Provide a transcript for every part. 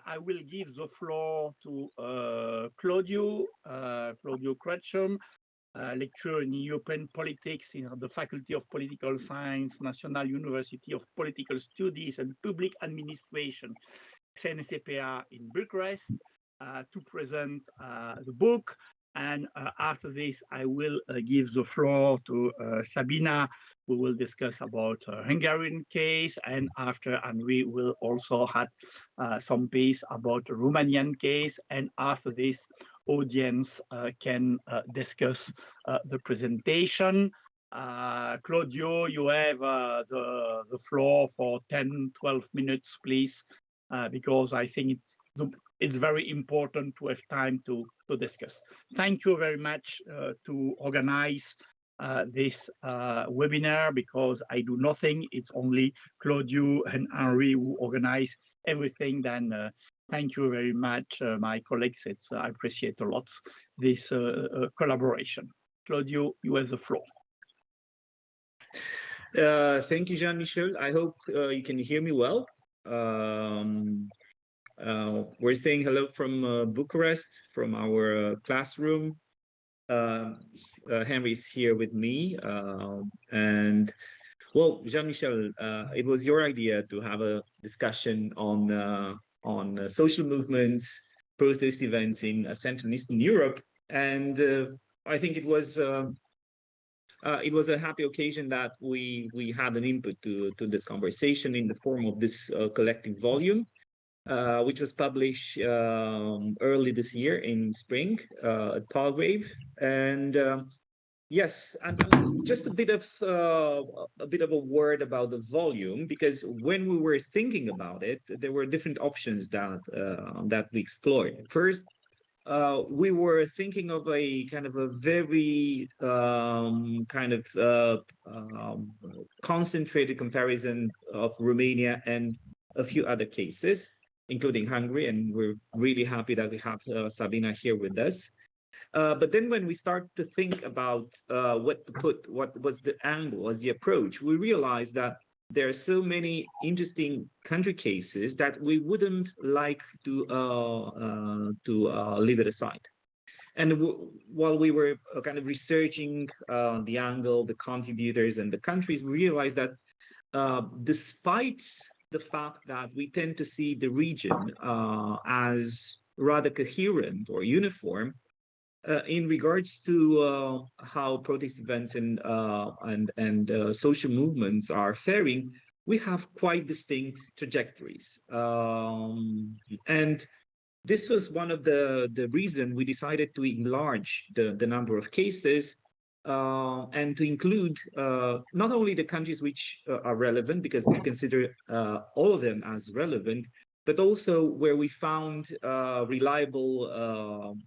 I will give the floor to Claudiu, Claudiu Crăciun, lecturer in European politics in the Faculty of Political Science, National University of Political Studies and Public Administration, SNSPA in Bucharest, to present the book. And after this, I will give the floor to Szabina, who will discuss about Hungarian case. And after, and we will also have some piece about the Romanian case. And after this, audience can discuss the presentation. Claudio, you have the floor for 10, 12 minutes, please, because I think it's very important to have time to discuss. Thank you very much to organize this webinar, because I do nothing. It's only Claudiu and Henri who organize everything. Then thank you very much, my colleagues. I appreciate a lot this collaboration. Claudiu, you have the floor. Thank you, Jean-Michel. I hope you can hear me well. We're saying hello from Bucharest, from our classroom. Henry is here with me. And well, Jean-Michel, it was your idea to have a discussion on social movements, protest events in Central and Eastern Europe. And I think it was a happy occasion that we had an input to this conversation in the form of this collective volume, which was published early this year in spring at Palgrave. And yes, and just a bit of a word about the volume, because when we were thinking about it, there were different options that we explored. First, we were thinking of a kind of a very concentrated comparison of Romania and a few other cases, including Hungary, and we're really happy that we have Szabina here with us. But then when we start to think about what was the angle, was the approach, we realized that there are so many interesting country cases that we wouldn't like to leave it aside. And while we were kind of researching the angle, the contributors, and the countries, we realized that despite the fact that we tend to see the region as rather coherent or uniform in regards to how protest events and social movements are faring, we have quite distinct trajectories. And this was one of the reasons we decided to enlarge the number of cases and to include not only the countries which are relevant, because we consider all of them as relevant, but also where we found reliable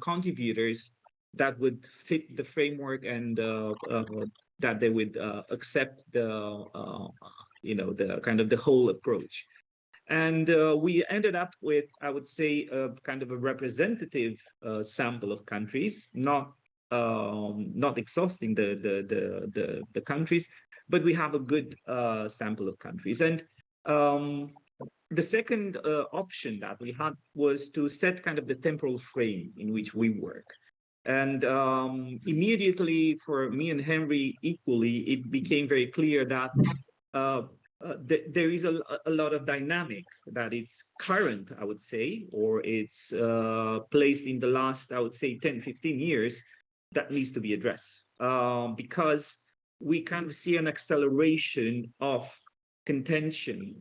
contributors that would fit the framework and that they would accept the kind of the whole approach. And we ended up with, I would say, a kind of a representative sample of countries, not exhausting the countries, but we have a good sample of countries. And the second option that we had was to set kind of the temporal frame in which we work. And immediately for me and Henry equally, it became very clear that there is a lot of dynamic that is current, I would say, or it's placed in the last, I would say, 10, 15 years that needs to be addressed. Because we kind of see an acceleration of contention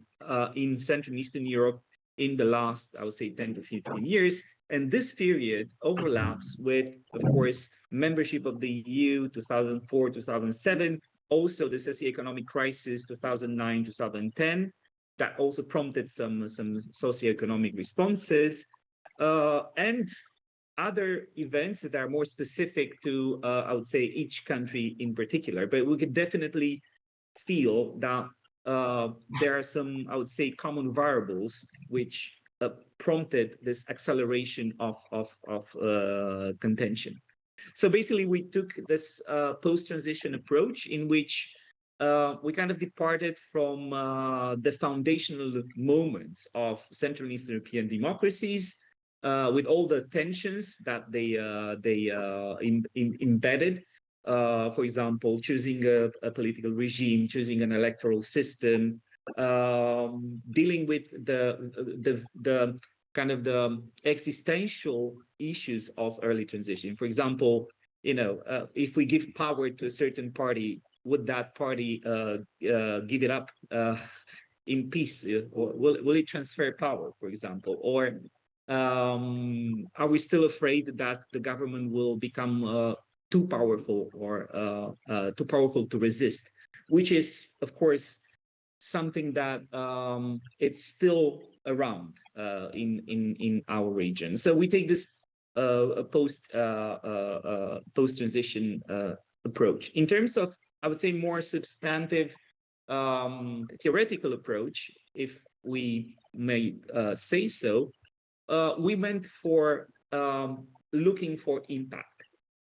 in Central and Eastern Europe in the last, I would say, 10 to 15 years. And this period overlaps with, of course, membership of the EU, 2004, 2007, also the socio-economic crisis, 2009, 2010, that also prompted some socio-economic responses, and other events that are more specific to, I would say, each country in particular. But we could definitely feel that there are some, I would say, common variables which prompted this acceleration of contention. So basically, we took this post-transition approach in which we kind of departed from the foundational moments of Central and Eastern European democracies, with all the tensions that they embedded. For example, choosing a political regime, choosing an electoral system, dealing with the kind of the existential issues of early transition. For example, if we give power to a certain party, would that party give it up in peace? Or will it transfer power, for example? Or are we still afraid that the government will become too powerful or too powerful to resist? Which is, of course, something that it's still around in our region. So we take this post-transition approach. In terms of, I would say, more substantive theoretical approach, if we may say so, we went for looking for impact,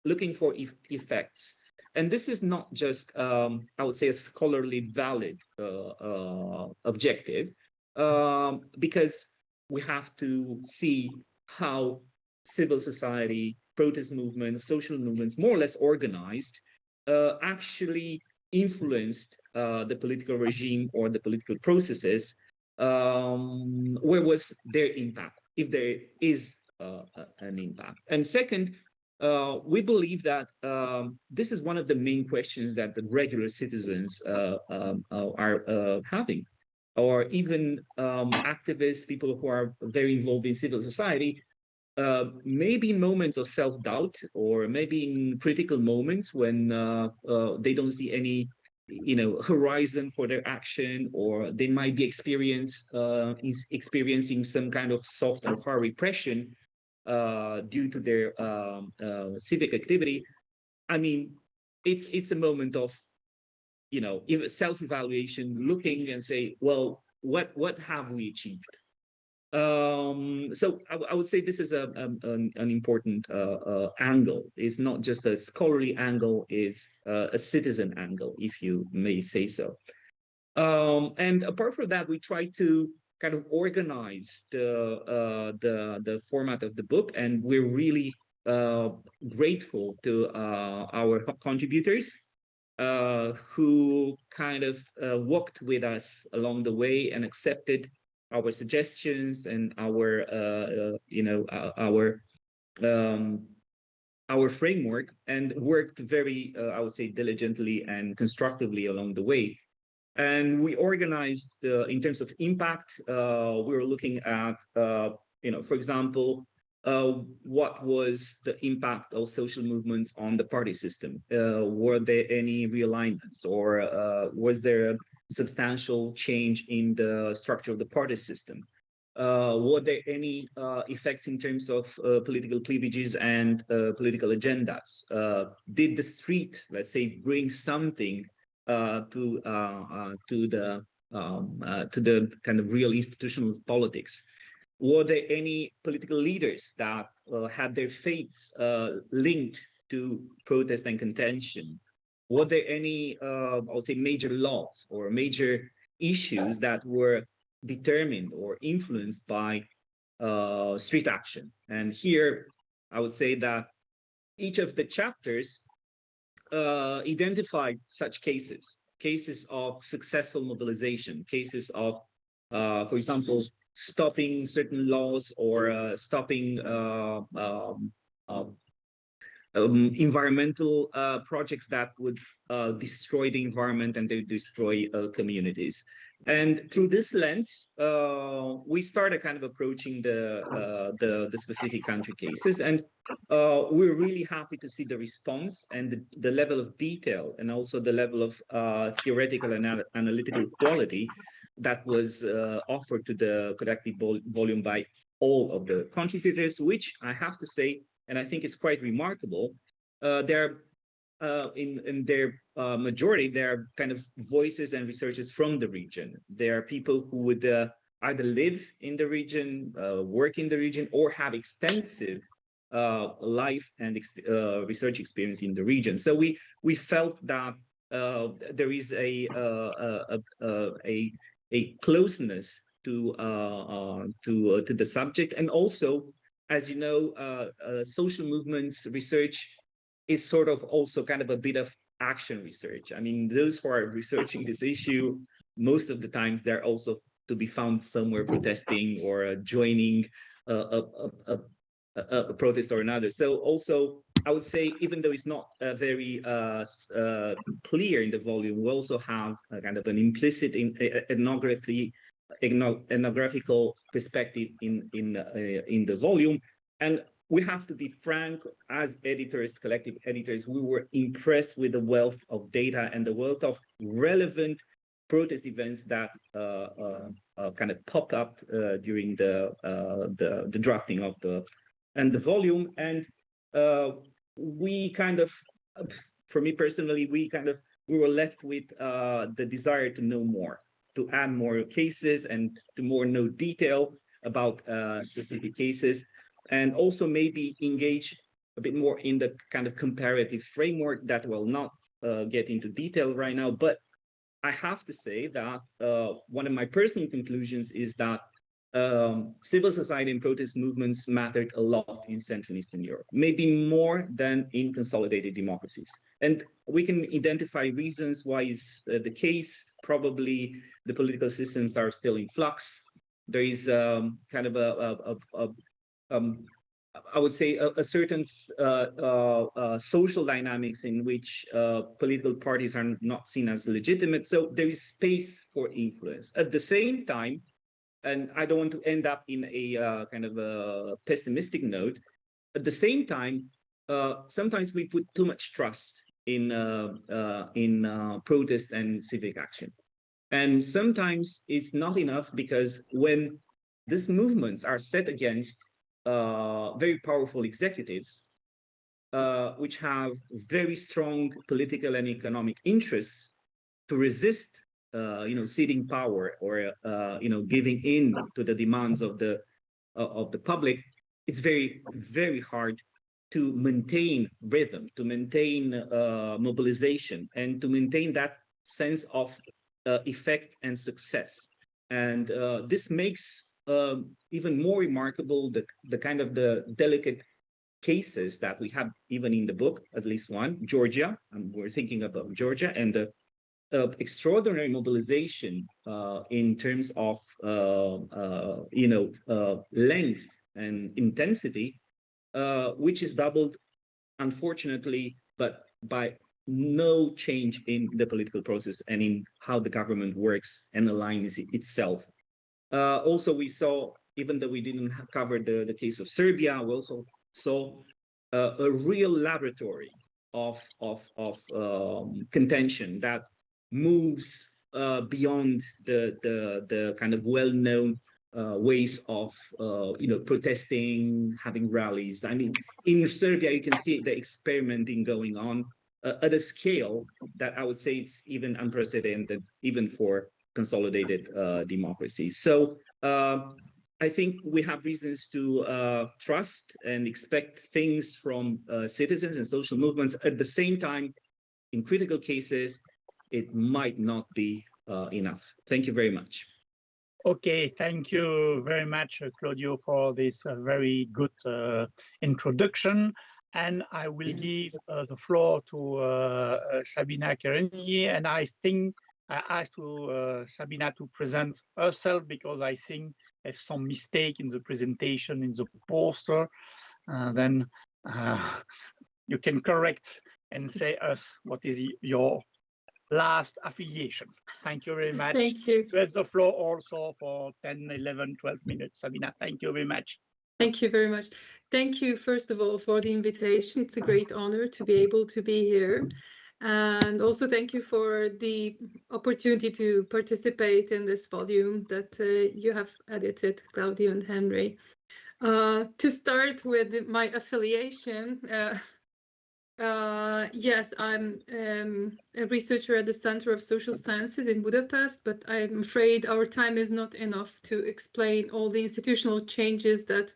looking for effects. And this is not just, I would say, a scholarly valid objective, because we have to see how civil society, protest movements, social movements, more or less organized, actually influenced the political regime or the political processes. Where was their impact, if there is an impact? And second, we believe that this is one of the main questions that the regular citizens are having, or even activists, people who are very involved in civil society, maybe in moments of self-doubt, or maybe in critical moments when they don't see any horizon for their action, or they might be experiencing some kind of soft or hard repression due to their civic activity. I mean, it's a moment of self-evaluation, looking and say, well, what have we achieved? So I would say this is an important angle. It's not just a scholarly angle, it's a citizen angle, if you may say so. And apart from that, we try to kind of organize the format of the book, and we're really grateful to our contributors who kind of walked with us along the way and accepted our suggestions and our framework, and worked very, I would say, diligently and constructively along the way. And we organized, in terms of impact, we were looking at, for example, what was the impact of social movements on the party system? Were there any realignments, or was there a substantial change in the structure of the party system? Were there any effects in terms of political cleavages and political agendas? Did the street, let's say, bring something to the kind of real institutional politics? Were there any political leaders that had their fates linked to protest and contention? Were there any, I would say, major laws or major issues that were determined or influenced by street action? And here, I would say that each of the chapters identified such cases of successful mobilization, cases of, for example, stopping certain laws, or stopping environmental projects that would destroy the environment and they destroy communities. And through this lens, we started kind of approaching the specific country cases, and we're really happy to see the response and the level of detail, and also the level of theoretical and analytical quality that was offered to the collective volume by all of the contributors, which I have to say, and I think it's quite remarkable, they're in their majority, they are kind of voices and researchers from the region. They are people who would either live in the region, work in the region, or have extensive life and research experience in the region. So we felt that there is a closeness to the subject, and also, as you know, social movements research is sort of also kind of a bit of action research. I mean, those who are researching this issue, most of the times they're also to be found somewhere protesting or joining a protest or another. So also, I would say, even though it's not very clear in the volume, we also have a kind of an implicit ethnographical perspective in the volume. And we have to be frank, as editors, collective editors, we were impressed with the wealth of data and the wealth of relevant protest events that kind of popped up during the drafting of the volume. And we kind of, for me personally, we were left with the desire to know more, to add more cases and to know detail about specific cases, and also maybe engage a bit more in the kind of comparative framework that will not get into detail right now. But I have to say that one of my personal conclusions is that civil society and protest movements mattered a lot in Central and Eastern Europe, maybe more than in consolidated democracies. And we can identify reasons why it's the case. Probably the political systems are still in flux. There is kind of I would say a certain social dynamics in which political parties are not seen as legitimate. So there is space for influence. At the same time, and I don't want to end up in a kind of a pessimistic note, at the same time, sometimes we put too much trust in protest and civic action. And sometimes it's not enough, because when these movements are set against very powerful executives, which have very strong political and economic interests to resist, ceding power or giving in to the demands of the public, it's very, very hard to maintain rhythm, to maintain mobilization, and to maintain that sense of effect and success. And this makes even more remarkable the kind of the delicate cases that we have even in the book, at least one, Georgia, and we're thinking about Georgia, and the extraordinary mobilization in terms of length and intensity, which is doubled, unfortunately, but by no change in the political process and in how the government works and aligns itself. Also, we saw, even though we didn't cover the case of Serbia, we also saw a real laboratory of contention that moves beyond the kind of well-known ways of protesting, having rallies. I mean, in Serbia, you can see the experimenting going on at a scale that I would say it's even unprecedented, even for consolidated democracy. So I think we have reasons to trust and expect things from citizens and social movements. At the same time, in critical cases, it might not be enough. Thank you very much. Okay, thank you very much, Claudiu, for this very good introduction. And I will give the floor to Szabina Kerényi. And I think I asked Szabina to present herself, because I think there's some mistake in the presentation in the poster. Then you can correct and say us what is your last affiliation. Thank you very much. Thank you. You have the floor also for 10, 11, 12 minutes. Szabina, thank you very much. Thank you very much. Thank you, first of all, for the invitation. It's a great honor to be able to be here. And also thank you for the opportunity to participate in this volume that you have edited, Claudiu and Henry. To start with my affiliation, yes, I'm a researcher at the Center of Social Sciences in Budapest, but I'm afraid our time is not enough to explain all the institutional changes that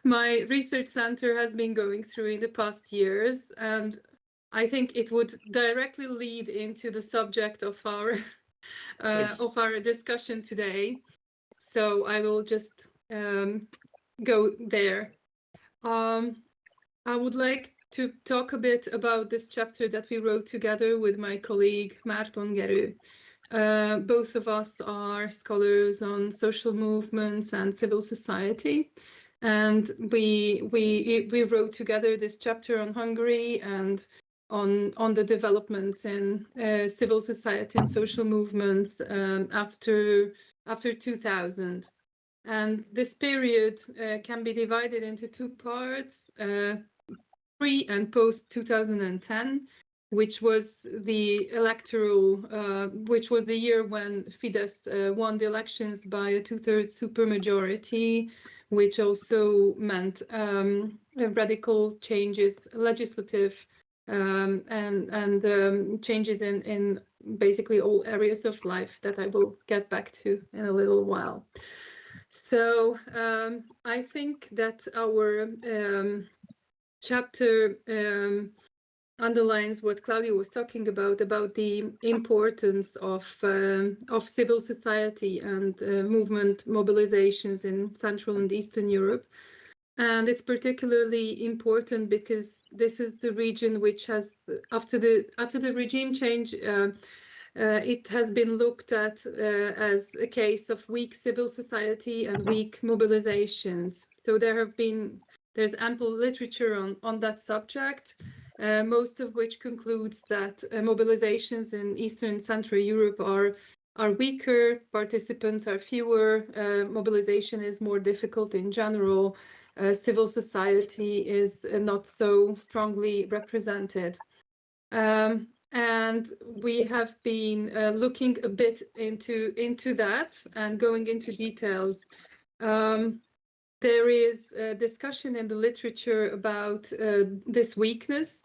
my research center has been going through in the past years. And I think it would directly lead into the subject of our discussion today. So I will just go there. I would like to talk a bit about this chapter that we wrote together with my colleague Márton Gerő. Both of us are scholars on social movements and civil society, and we wrote together this chapter on Hungary and on the developments in civil society and social movements after 2000. And this period can be divided into two parts, pre and post 2010, which was the which was the year when Fidesz won the elections by a 2/3 supermajority, which also meant radical changes, legislative and changes in basically all areas of life that I will get back to in a little while. So I think that our chapter underlines what Claudiu was talking about the importance of civil society and movement mobilizations in Central and Eastern Europe. And it's particularly important because this is the region which has, after the regime change, it has been looked at as a case of weak civil society and weak mobilizations. So there's ample literature on that subject, most of which concludes that mobilizations in Eastern and Central Europe are weaker, participants are fewer, mobilization is more difficult in general, civil society is not so strongly represented. And we have been looking a bit into that and going into details. There is a discussion in the literature about this weakness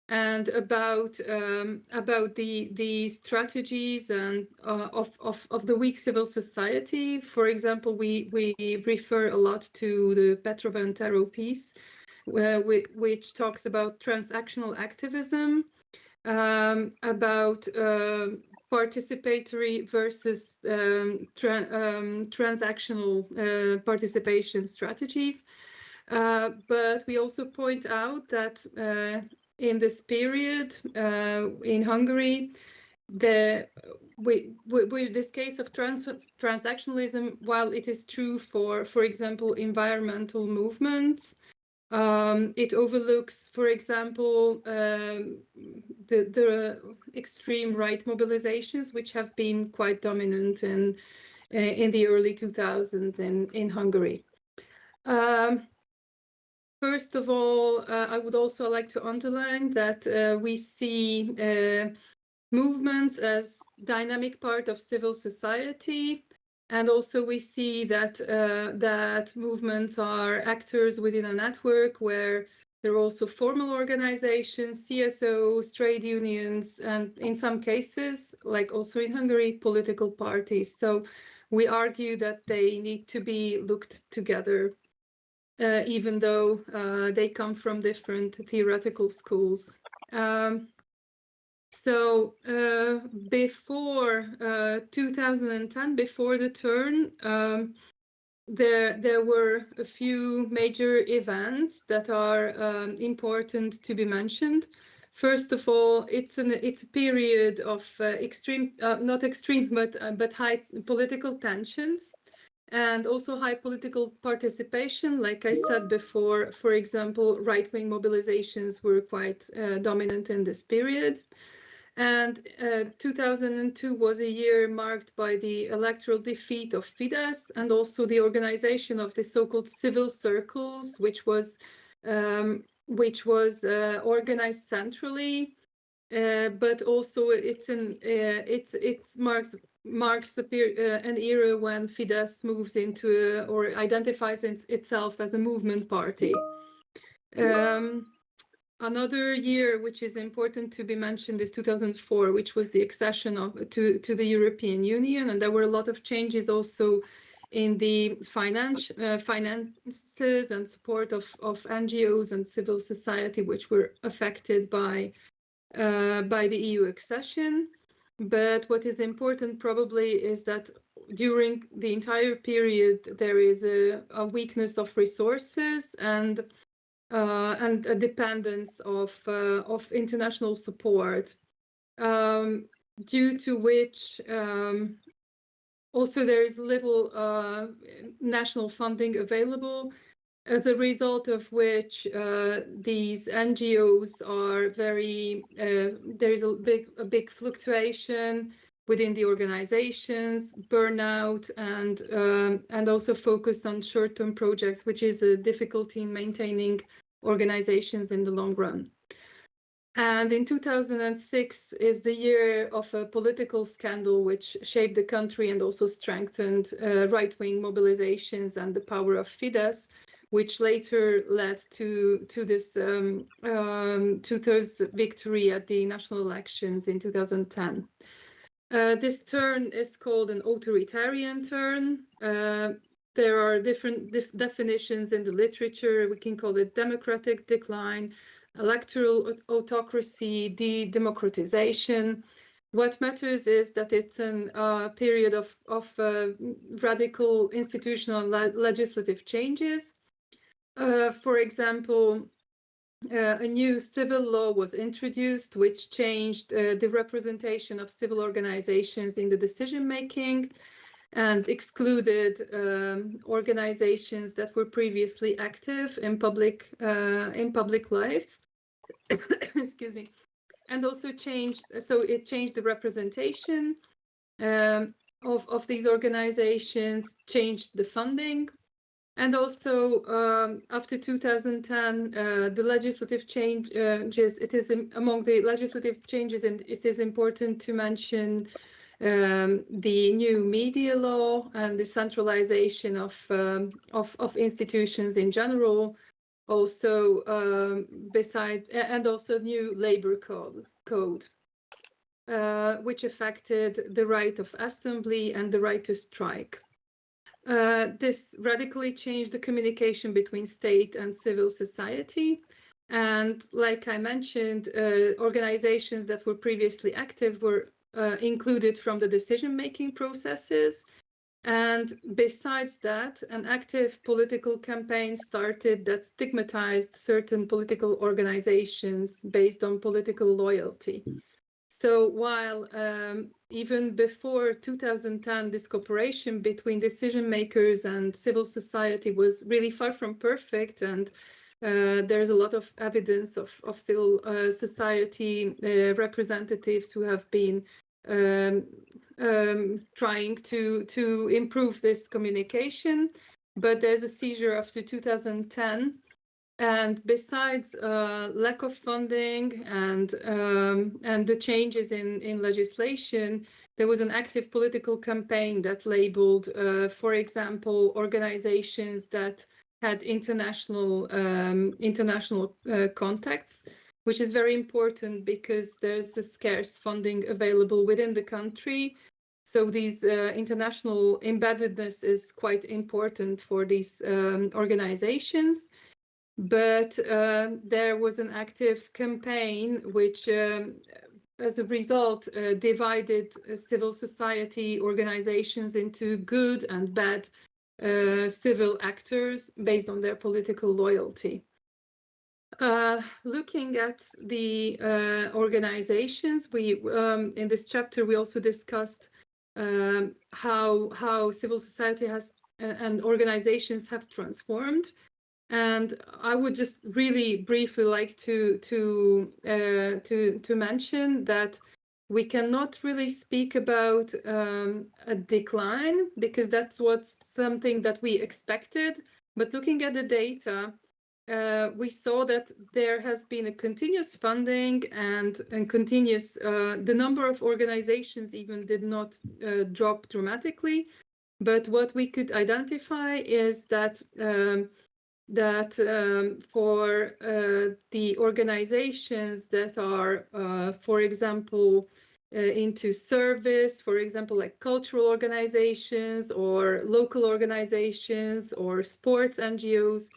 and about the strategies and of the weak civil society. For example, we refer a lot to the Petrova and Tero piece, which talks about transactional activism, about participatory versus transactional participation strategies. But we also point out that in this period in Hungary, with this case of transactionalism, while it is true for example, environmental movements, it overlooks, for example, the extreme right mobilizations, which have been quite dominant in the early 2000s in Hungary. First of all, I would also like to underline that we see movements as dynamic part of civil society. And also we see that that movements are actors within a network where there are also formal organizations, CSOs, trade unions, and in some cases, like also in Hungary, political parties. So we argue that they need to be looked together, even though they come from different theoretical schools. So before 2010, before the turn, there were a few major events that are important to be mentioned. First of all, it's a period of extreme, not extreme, but high political tensions, and also high political participation. Like I said before, for example, right-wing mobilizations were quite dominant in this period. And 2002 was a year marked by the electoral defeat of Fidesz and also the organization of the so-called civil circles, which was organized centrally, but also marks an era when Fidesz moves into or identifies itself as a movement party. Another year which is important to be mentioned is 2004, which was the accession to the European Union, and there were a lot of changes also in the finances and support of NGOs and civil society, which were affected by by the EU accession. But what is important probably is that during the entire period, there is a weakness of resources and a dependence of international support, due to which also there is little national funding available, as a result of which these NGOs are very, there is a big fluctuation within the organizations, burnout, and also focus on short-term projects, which is a difficulty in maintaining organizations in the long run. And in 2006 is the year of a political scandal which shaped the country and also strengthened right-wing mobilizations and the power of Fidesz, which later led to this two-thirds victory at the national elections in 2010. This turn is called an authoritarian turn. There are different definitions in the literature. We can call it democratic decline, electoral autocracy, de-democratization. What matters is that it's a period of radical institutional legislative changes. For example, a new civil law was introduced, which changed the representation of civil organizations in the decision-making and excluded organizations that were previously active in public life. Excuse me. And also changed, so it changed the representation of these organizations, changed the funding. And also, after 2010, the legislative changes, it is among the legislative changes, and it is important to mention the new media law and the centralization of institutions in general. Also, and also new labor code, which affected the right of assembly and the right to strike. This radically changed the communication between state and civil society. And like I mentioned, organizations that were previously active were included from the decision-making processes. And besides that, an active political campaign started that stigmatized certain political organizations based on political loyalty. So while even before 2010, this cooperation between decision makers and civil society was really far from perfect, and there's a lot of evidence of civil society representatives who have been trying to improve this communication, but there's a seizure after 2010. And besides lack of funding and the changes in legislation, there was an active political campaign that labeled, for example, organizations that had international contacts, which is very important because there's the scarce funding available within the country. So these international embeddedness is quite important for these organizations. But there was an active campaign which, as a result, divided civil society organizations into good and bad civil actors based on their political loyalty. Looking at the organizations, we in this chapter we also discussed how civil society has and organizations have transformed. And I would just really briefly like to mention that we cannot really speak about a decline, because that's something that we expected. But looking at the data, we saw that there has been a continuous funding and continuous, the number of organizations even did not drop dramatically. But what we could identify is that for the organizations that are, for example, into service, for example, like cultural organizations or local organizations or sports NGOs,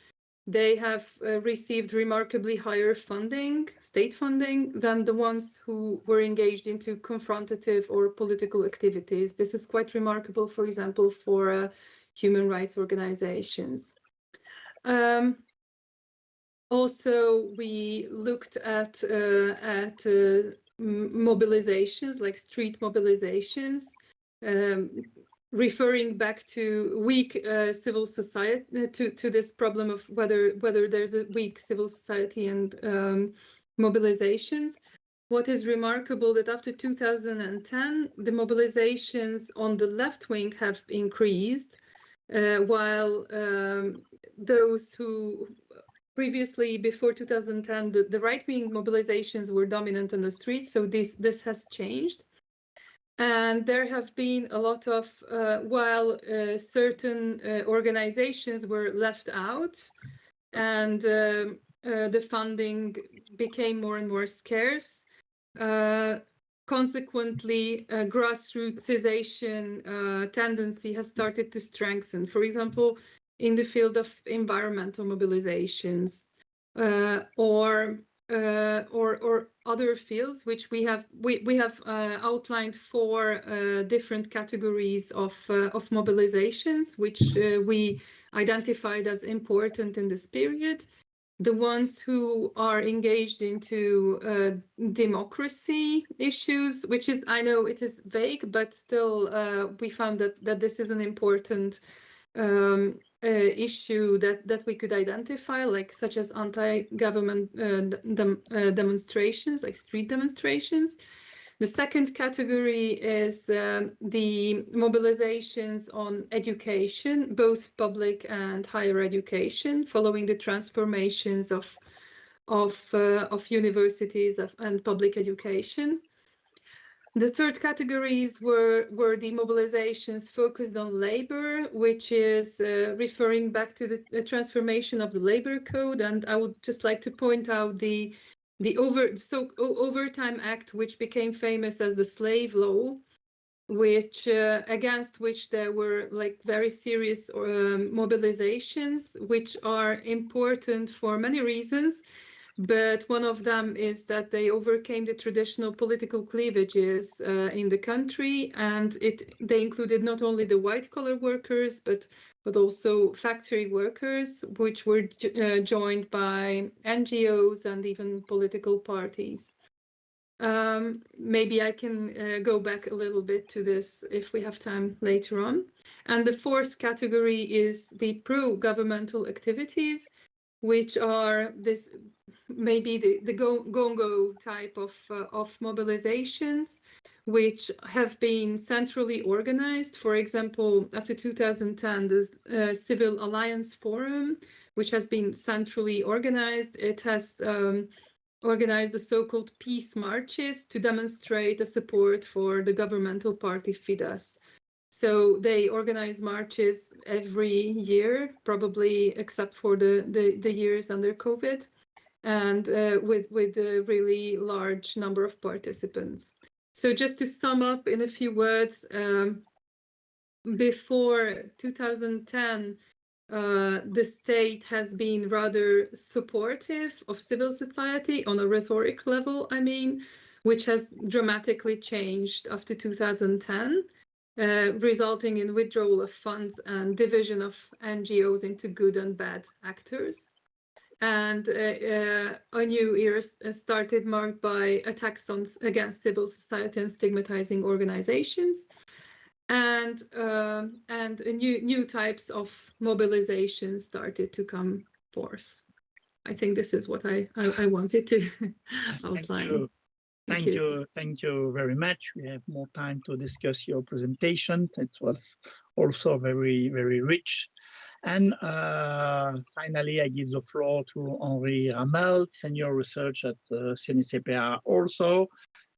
they have received remarkably higher funding, state funding, than the ones who were engaged into confrontative or political activities. This is quite remarkable, for example, for human rights organizations. Also, we looked at mobilizations, like street mobilizations, referring back to weak civil society, to this problem of whether there's a weak civil society and mobilizations. What is remarkable that after 2010, the mobilizations on the left wing have increased, while those who previously, before 2010, the right-wing mobilizations were dominant on the streets, so this has changed. And there have been a lot of, while certain organizations were left out and the funding became more and more scarce, consequently, grassrootsization tendency has started to strengthen. For example, in the field of environmental mobilizations, or other fields, which we have outlined 4 different categories of mobilizations, which we identified as important in this period. The ones who are engaged into democracy issues, which is, I know it is vague, but still we found that this is an important issue that we could identify, like such as anti-government demonstrations, like street demonstrations. The second category is the mobilizations on education, both public and higher education, following the transformations of universities and public education. The third categories were the mobilizations focused on labor, which is referring back to the transformation of the labor code. And I would just like to point out the Overtime Act, which became famous as the slave law, which against which there were like very serious mobilizations, which are important for many reasons. But one of them is that they overcame the traditional political cleavages in the country, and they included not only the white-collar workers, but also factory workers, which were joined by NGOs and even political parties. Maybe I can go back a little bit to this if we have time later on. And the fourth category is the pro-governmental activities, which are this maybe the go-go type of mobilizations, which have been centrally organized. For example, after 2010, the Civil Alliance Forum, which has been centrally organized, it has organized the so-called peace marches to demonstrate the support for the governmental party Fidesz. So they organize marches every year, probably except for the years under COVID, and with a really large number of participants. So just to sum up in a few words, before 2010, the state has been rather supportive of civil society on a rhetoric level, I mean, which has dramatically changed after 2010. Resulting in withdrawal of funds and division of NGOs into good and bad actors. And a new era started marked by attacks against civil society and stigmatizing organizations, and new types of mobilization started to come forth. I think this is what I wanted to outline. Thank you very much. We have more time to discuss your presentation. It was also very, very rich. And finally, I give the floor to Henri Rammelt, Senior Research at SNSPA also.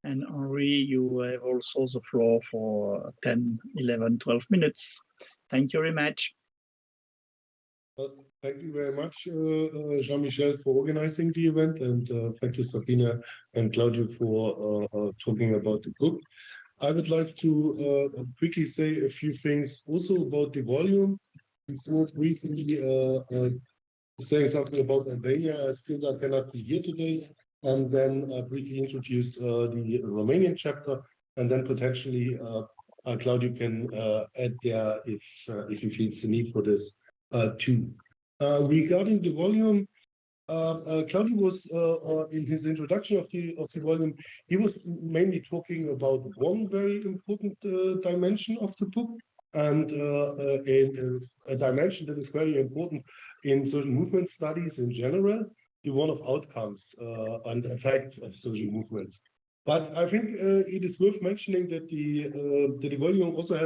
And Henri, you have also the floor for 10, 11, 12 minutes. Thank you very much. Thank you very much, Jean-Michel, for organizing the event, and thank you, Szabina and Claudiu, for talking about the book. I would like to quickly say a few things also about the volume. Before briefly saying something about Albania, as Gilda cannot be here today, and then briefly introduce the Romanian chapter, and then potentially Claudiu can add there if he feels the need for this too. Regarding the volume, Claudiu was in his introduction of the volume, he was mainly talking about one very important dimension of the book, and a dimension that is very important in social movement studies in general, the one of outcomes and effects of social movements. But I think it is worth mentioning that the volume also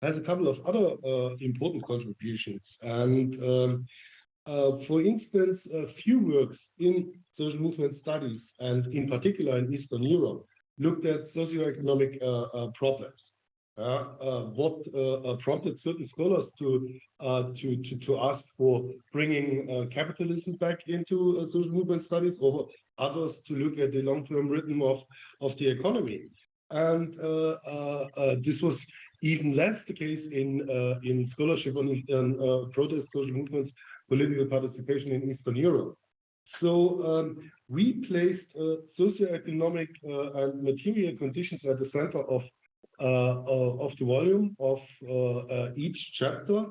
has a couple of other important contributions. And for instance, a few works in social movement studies, and in particular in Eastern Europe, looked at socio-economic problems. What prompted certain scholars to ask for bringing capitalism back into social movement studies, or others to look at the long-term rhythm of the economy. And this was even less the case in scholarship on protest, social movements, political participation in Eastern Europe. So we placed socioeconomic and material conditions at the center of the volume of each chapter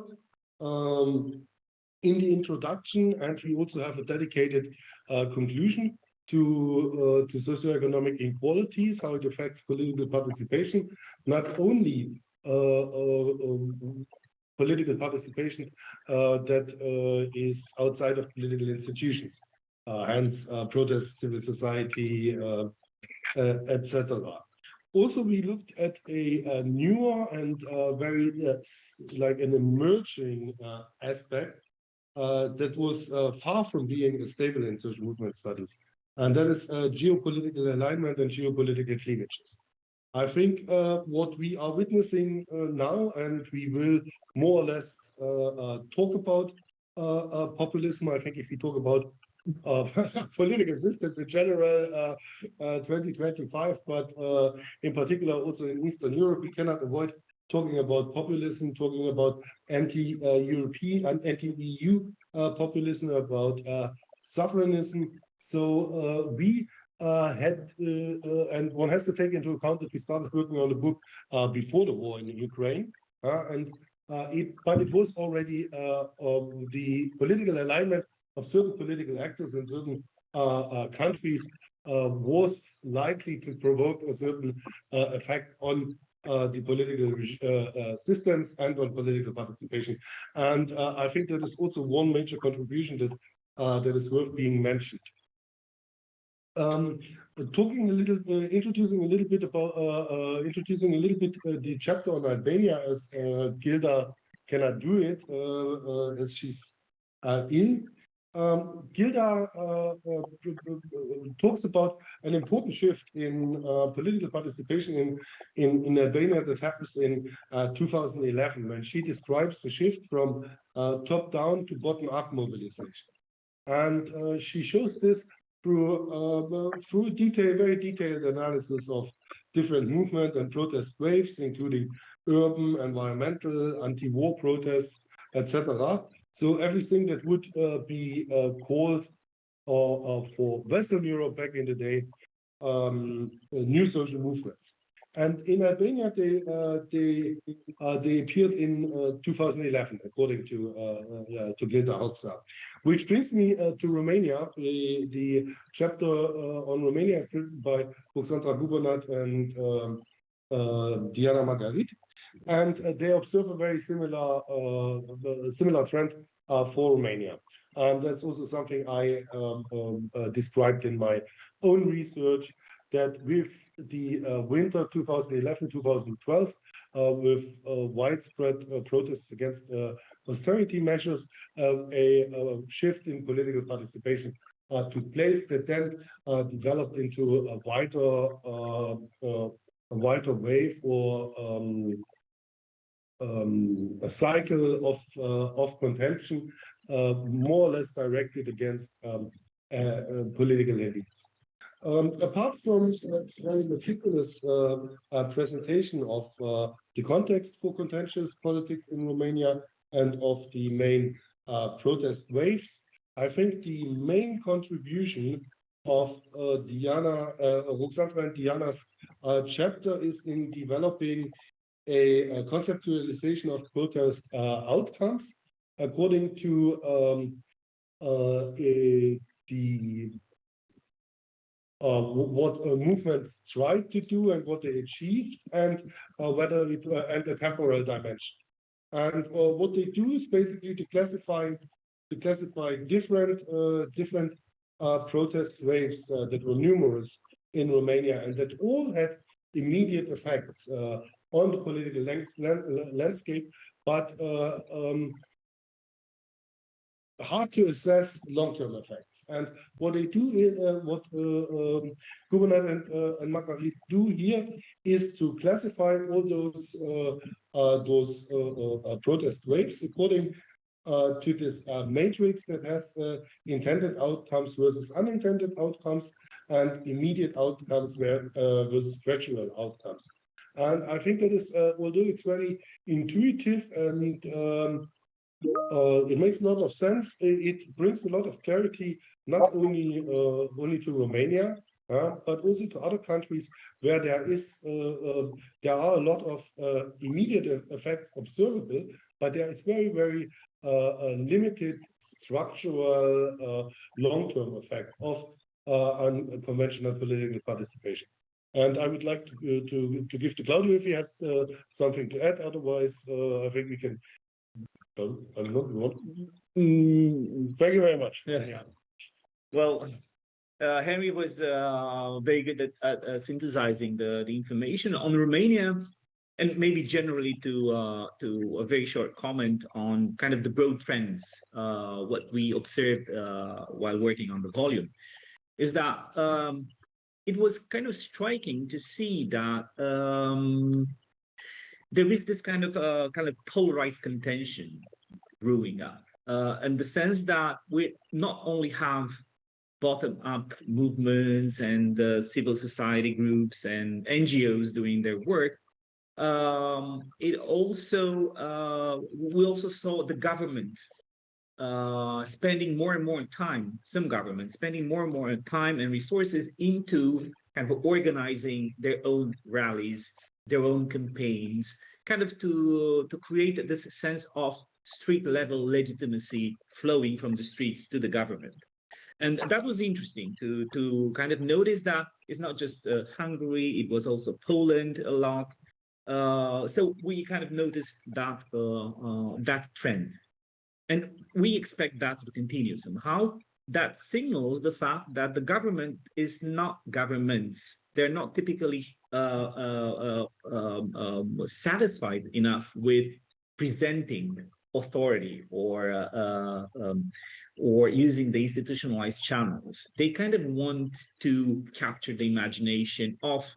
in the introduction, and we also have a dedicated conclusion to socioeconomic inequalities, how it affects political participation, not only political participation that is outside of political institutions, hence protests, civil society, etc. Also, we looked at a newer and very like an emerging aspect that was far from being stable in social movement studies, and that is geopolitical alignment and geopolitical cleavages. I think what we are witnessing now, and we will more or less talk about populism. I think if we talk about political systems in general, 2025, but in particular also in Eastern Europe, we cannot avoid talking about populism, talking about anti-European and anti-EU populism, about sovereignism. So we had, and one has to take into account that we started working on the book before the war in Ukraine, but it was already the political alignment of certain political actors in certain countries was likely to provoke a certain effect on the political systems and on political participation. And I think that is also one major contribution that is worth being mentioned. Introducing a little bit the chapter on Albania, as Gilda cannot do it as she's ill. Gilda talks about an important shift in political participation in Albania that happens in 2011, when she describes the shift from top-down to bottom-up mobilization. And she shows this through very detailed analysis of different movement and protest waves, including urban, environmental, anti-war protests, etc. So everything that would be called for Western Europe back in the day, new social movements. And in Albania, they appeared in 2011, according to Gilda Hoxha. Which brings me to Romania. The chapter on Romania is written by Hoxha and Diana Margarit, and they observe a very similar trend for Romania. And that's also something I described in my own research, that with the winter 2011-2012, with widespread protests against austerity measures, a shift in political participation took place that then developed into a wider wave, or a cycle of contention, more or less directed against political elites. Apart from very meticulous presentation of the context for contentious politics in Romania and of the main protest waves, I think the main contribution of Hoxha and Diana's chapter is in developing a conceptualization of protest outcomes according to what movements tried to do and what they achieved, and whether it and a temporal dimension. And what they do is basically to classify different protest waves that were numerous in Romania and that all had immediate effects on the political landscape, but hard to assess long-term effects. And what they do is, what Kubernetes and Marguerite do here is to classify all those protest waves according to this matrix that has intended outcomes versus unintended outcomes and immediate outcomes versus gradual outcomes. And I think that is, although it's very intuitive and it makes a lot of sense, it brings a lot of clarity, not only to Romania, but also to other countries where there are a lot of immediate effects observable, but there is very, very limited structural long-term effect of unconventional political participation. And I would like to give to Claudiu if he has something to add. Otherwise, I think we can. Thank you very much. Yeah. Well, Henry was very good at synthesizing the information on Romania, and maybe generally to a very short comment on kind of the broad trends. What we observed while working on the volume is that it was kind of striking to see that there is this kind of polarized contention brewing up, in the sense that we not only have bottom-up movements and civil society groups and NGOs doing their work. We also saw the government spending more and more time, some governments spending more and more time and resources into kind of organizing their own rallies, their own campaigns, kind of to create this sense of street level legitimacy flowing from the streets to the government. And that was interesting to kind of notice that it's not just Hungary, it was also Poland a lot. So we kind of noticed that that trend, and we expect that to continue somehow. That signals the fact that the government is not governments. They're not typically satisfied enough with presenting authority or using the institutionalized channels. They kind of want to capture the imagination of,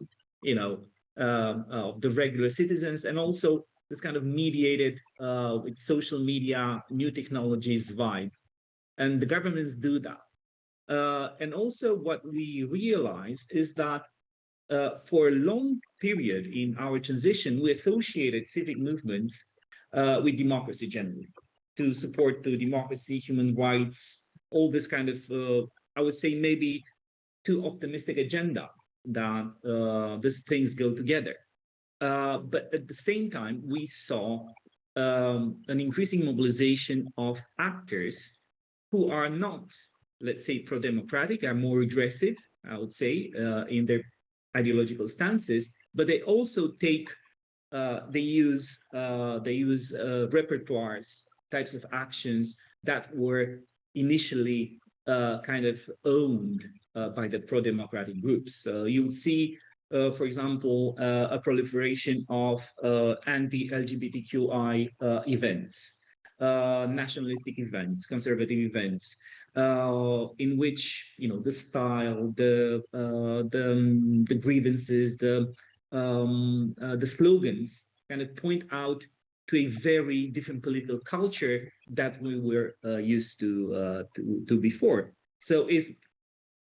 of the regular citizens, and also this kind of mediated with social media, new technologies vibe. And the governments do that. And also what we realize is that for a long period in our transition, we associated civic movements with democracy generally, to support the democracy, human rights, all this kind of, I would say maybe too optimistic agenda that these things go together. But at the same time, we saw an increasing mobilization of actors who are not, let's say, pro-democratic, are more aggressive, I would say, in their ideological stances, but they also take, they use repertoires, types of actions that were initially kind of owned by the pro-democratic groups. You would see, for example, a proliferation of anti-LGBTQI events, nationalistic events, conservative events, in which the style, the grievances, the slogans kind of point out to a very different political culture that we were used to before. So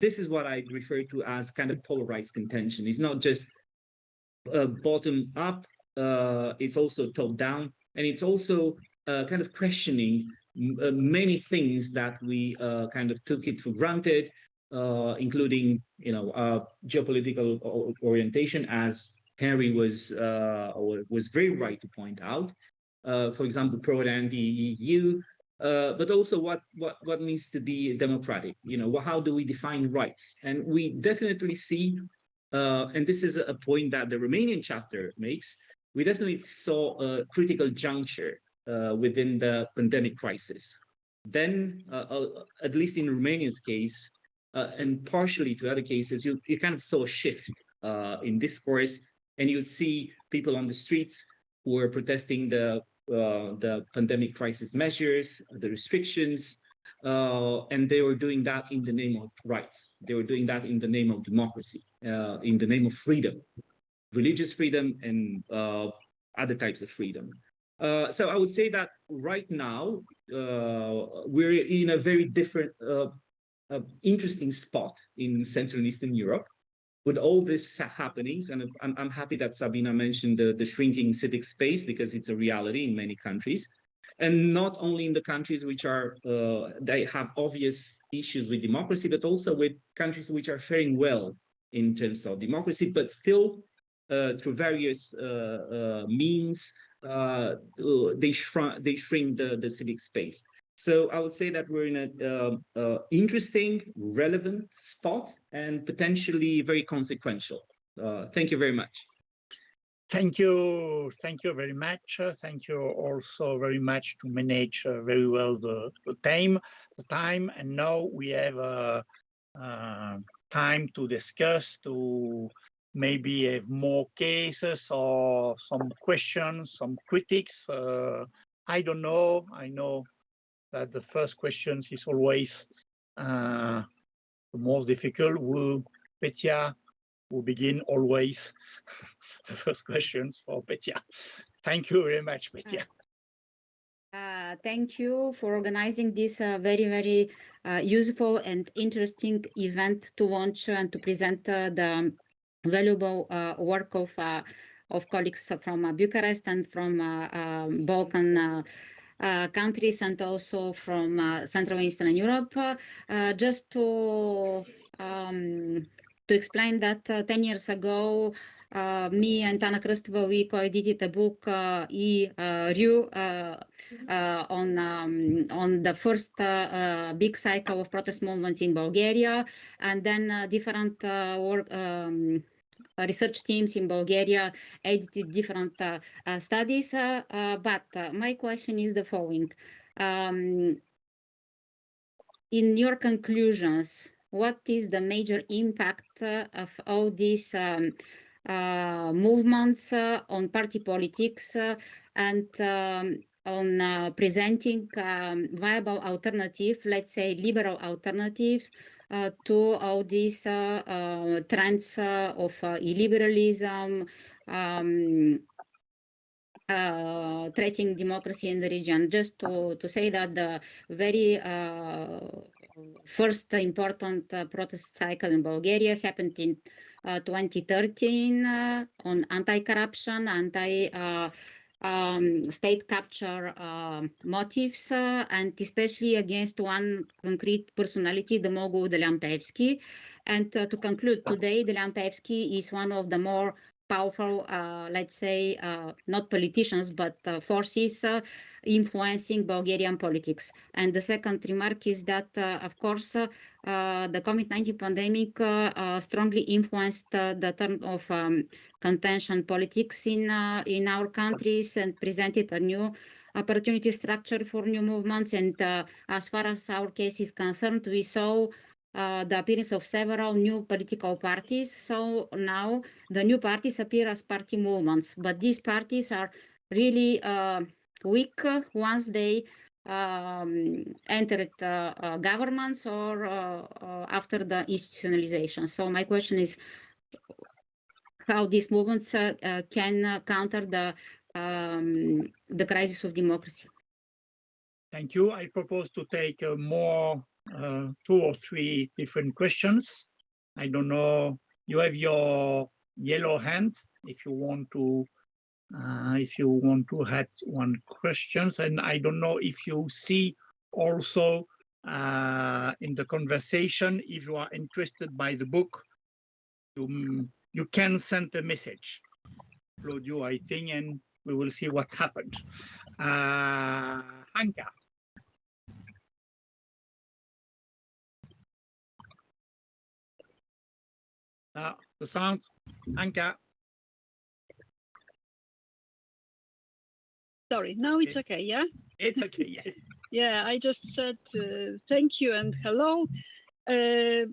this is what I refer to as kind of polarized contention. It's not just bottom up, it's also top down, and it's also kind of questioning many things that we kind of took it for granted, including, geopolitical orientation, as Henry was very right to point out. For example, pro and anti-EU, but also what needs to be democratic. How do we define rights? And we definitely see, and this is a point that the Romanian chapter makes, we definitely saw a critical juncture within the pandemic crisis. Then, at least in Romania's case, and partially to other cases, you kind of saw a shift in discourse, and you would see people on the streets who were protesting the pandemic crisis measures, the restrictions, and they were doing that in the name of rights. They were doing that in the name of democracy, in the name of freedom, religious freedom, and other types of freedom. So I would say that right now, we're in a very different, interesting spot in Central and Eastern Europe with all this happenings. And I'm happy that Szabina mentioned the shrinking civic space, because it's a reality in many countries. And not only in the countries which are, they have obvious issues with democracy, but also with countries which are faring well in terms of democracy, but still through various means, they shrink the civic space. So I would say that we're in an interesting, relevant spot, and potentially very consequential. Thank you very much. Thank you very much. Thank you also very much to manage very well the time. And now we have time to discuss, to maybe have more cases or some questions, some critics. I don't know. I know that the first questions is always the most difficult. Petia will begin always the first questions for Petia. Thank you very much, Petia. Thank you for organizing this very, very useful and interesting event to launch and to present the valuable work of colleagues from Bucharest and from Balkan countries, and also from Central and Eastern Europe. Just to explain that 10 years ago, me and Ana Krsteva, we co-edited a book, E-RU, on the first big cycle of protest movements in Bulgaria, and then different research teams in Bulgaria edited different studies. But my question is the following. In your conclusions, what is the major impact of all these movements on party politics and on presenting viable alternative, let's say liberal alternative, to all these trends of illiberalism, threatening democracy in the region? Just to say that the very first important protest cycle in Bulgaria happened in 2013 on anti-corruption, state capture motives, and especially against one concrete personality, the mogul Delian Peevski. And to conclude, today, Delian Peevski is one of the more powerful, let's say, not politicians, but forces influencing Bulgarian politics. And the second remark is that, of course, the COVID-19 pandemic strongly influenced the turn of contention politics in our countries and presented a new opportunity structure for new movements. And as far as our case is concerned, we saw the appearance of several new political parties. So now the new parties appear as party movements, but these parties are really weak once they entered governments or after the institutionalization. So my question is how these movements can counter the crisis of democracy. Thank you. I propose to take more 2 or 3 different questions. I don't know, you have your yellow hand if you want to add one question, and I don't know if you see also in the conversation. If you are interested by the book, you can send a message, Claudiu, I think, and we will see what happened. Hanka. The sound, Hanka. Sorry, now it's okay, yeah? It's okay, yes. Yeah, I just said thank you and hello. I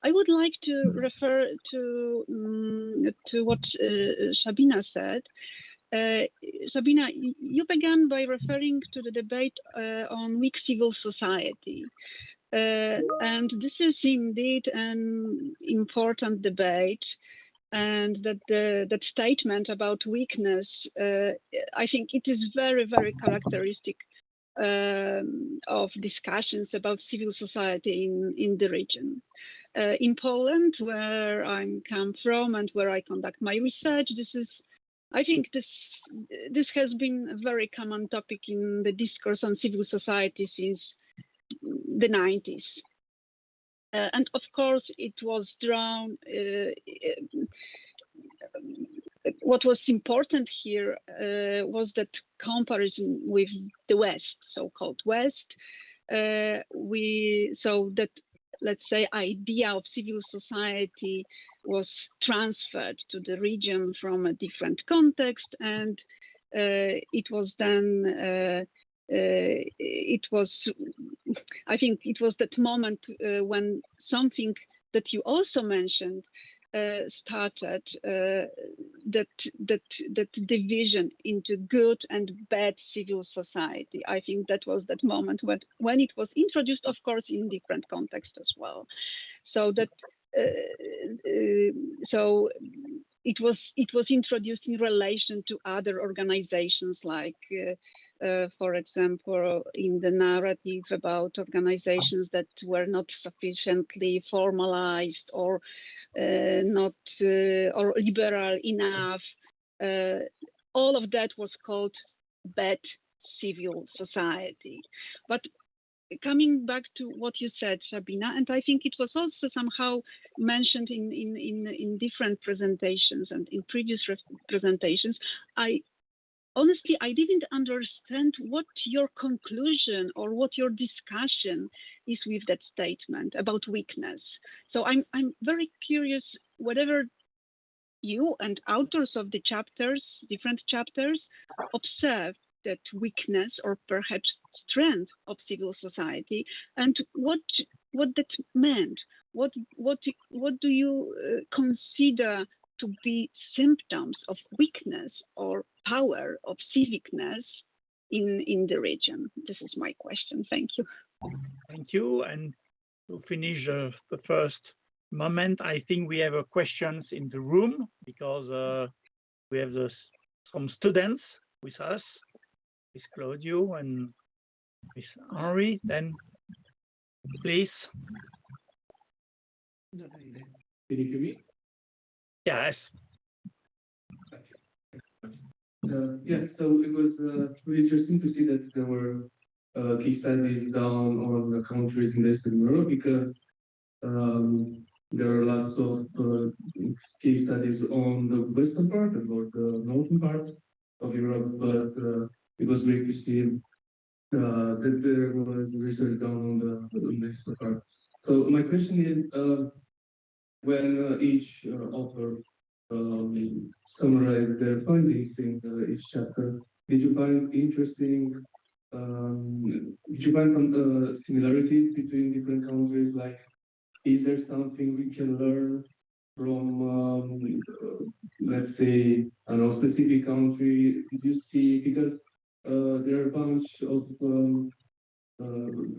would like to refer to what Szabina said. Szabina, you began by referring to the debate on weak civil society. And this is indeed an important debate. And that statement about weakness, I think it is very, very characteristic of discussions about civil society in the region. In Poland, where I come from and where I conduct my research, I think this has been a very common topic in the discourse on civil society since the 90s. And of course, it was drawn. What was important here was that comparison with the West, so-called West. So that, let's say, idea of civil society was transferred to the region from a different context, and it was then. I think it was that moment when something that you also mentioned started, that division into good and bad civil society. I think that was that moment when it was introduced, of course, in different contexts as well. So that so it was introduced in relation to other organizations, like for example, in the narrative about organizations that were not sufficiently formalized or not or liberal enough. All of that was called bad civil society. But coming back to what you said, Szabina, and I think it was also somehow mentioned in different presentations and in previous presentations, honestly, I didn't understand what your conclusion or what your discussion is with that statement about weakness. So I'm very curious whatever you and authors of the chapters, different chapters, observe that weakness or perhaps strength of civil society, and what that meant. What do you consider to be symptoms of weakness or power of civicness in the region? This is my question. Thank you. Thank you. And to finish the first moment, I think we have questions in the room because we have some students with us, with Claudiu and with Henri. Then please. Can you hear me? Yes. Yeah, so it was really interesting to see that there were case studies done on the countries in Eastern Europe, because there are lots of case studies on the western part or the northern part of Europe, but it was great to see that there was research done on the eastern part. So my question is, when each author summarized their findings in each chapter, did you find interesting? Did you find some similarities between different countries? Like, is there something we can learn from, let's say, I don't know, specific country? Did you see, because there are a bunch of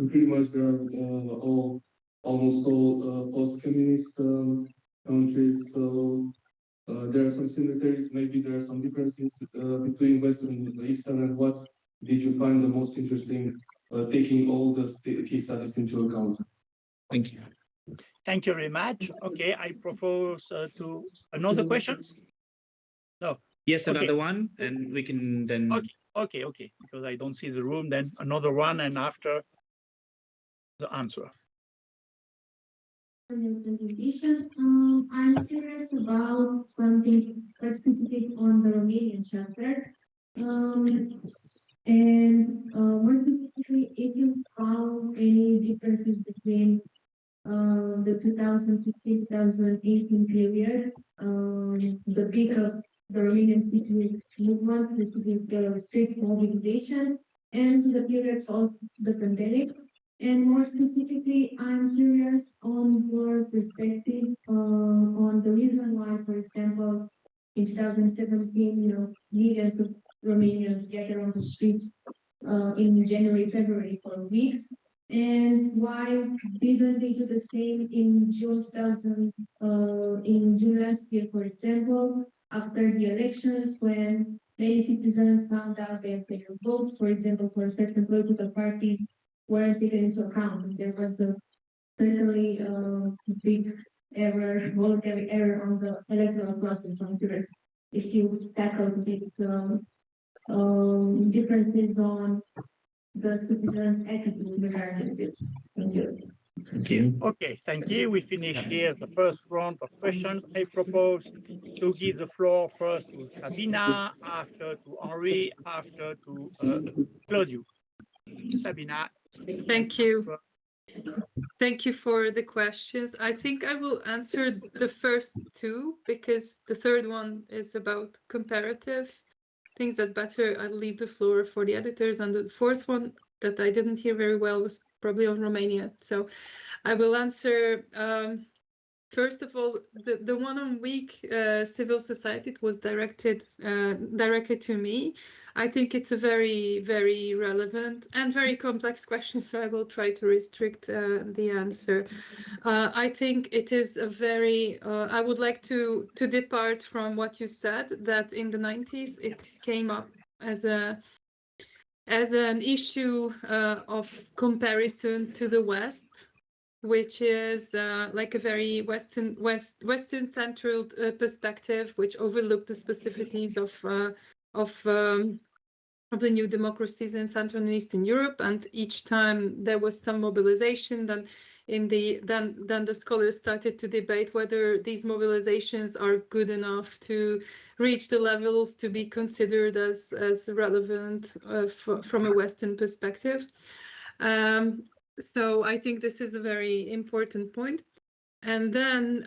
pretty much there are almost all post-communist countries, so there are some similarities, maybe there are some differences between Western and Eastern, and what did you find the most interesting, taking all the case studies into account? Thank you. Thank you very much. Okay, I propose to another questions. No. Yes, Okay. another one, and we can then Okay, okay, because I don't see the room, then another one, and after the answer. For your presentation, I'm curious about something specific on the Romanian chapter. And more specifically, if you found any differences between the 2015-2018 period, the peak of the Romanian civic movement, the civic street mobilization, and the period of the pandemic. And more specifically, I'm curious on your perspective on the reason why, for example, in 2017, millions of Romanians gathered on the streets in January, February for weeks. And why didn't they do the same in June in June last year, for example, after the elections, when many citizens found out that their votes, for example, for a certain political party, weren't taken into account. There was certainly a big error, voluntary error on the electoral process. I'm curious if you tackled these differences on the citizens' attitude regarding this. Thank you. Thank you. Okay, thank you. We finish here the first round of questions. I propose to give the floor first to Szabina, after to Henri, after to Claudiu. Szabina. Thank you. Thank you for the questions. I think I will answer the first two because the third one is about comparative things that better. I'll leave the floor for the editors. And the fourth one that I didn't hear very well was probably on Romania. So I will answer, first of all, the one on weak civil society. It was directed directly to me. I think it's a very, very relevant and very complex question, so I will try to restrict the answer. I think it is a very, I would like to depart from what you said, that in the 90s it came up as an issue of comparison to the West, which is like a very Western central perspective, which overlooked the specificities of the new democracies in Central and Eastern Europe. And each time there was some mobilization, then the scholars started to debate whether these mobilizations are good enough to reach the levels to be considered as relevant from a Western perspective. So I think this is a very important point. And then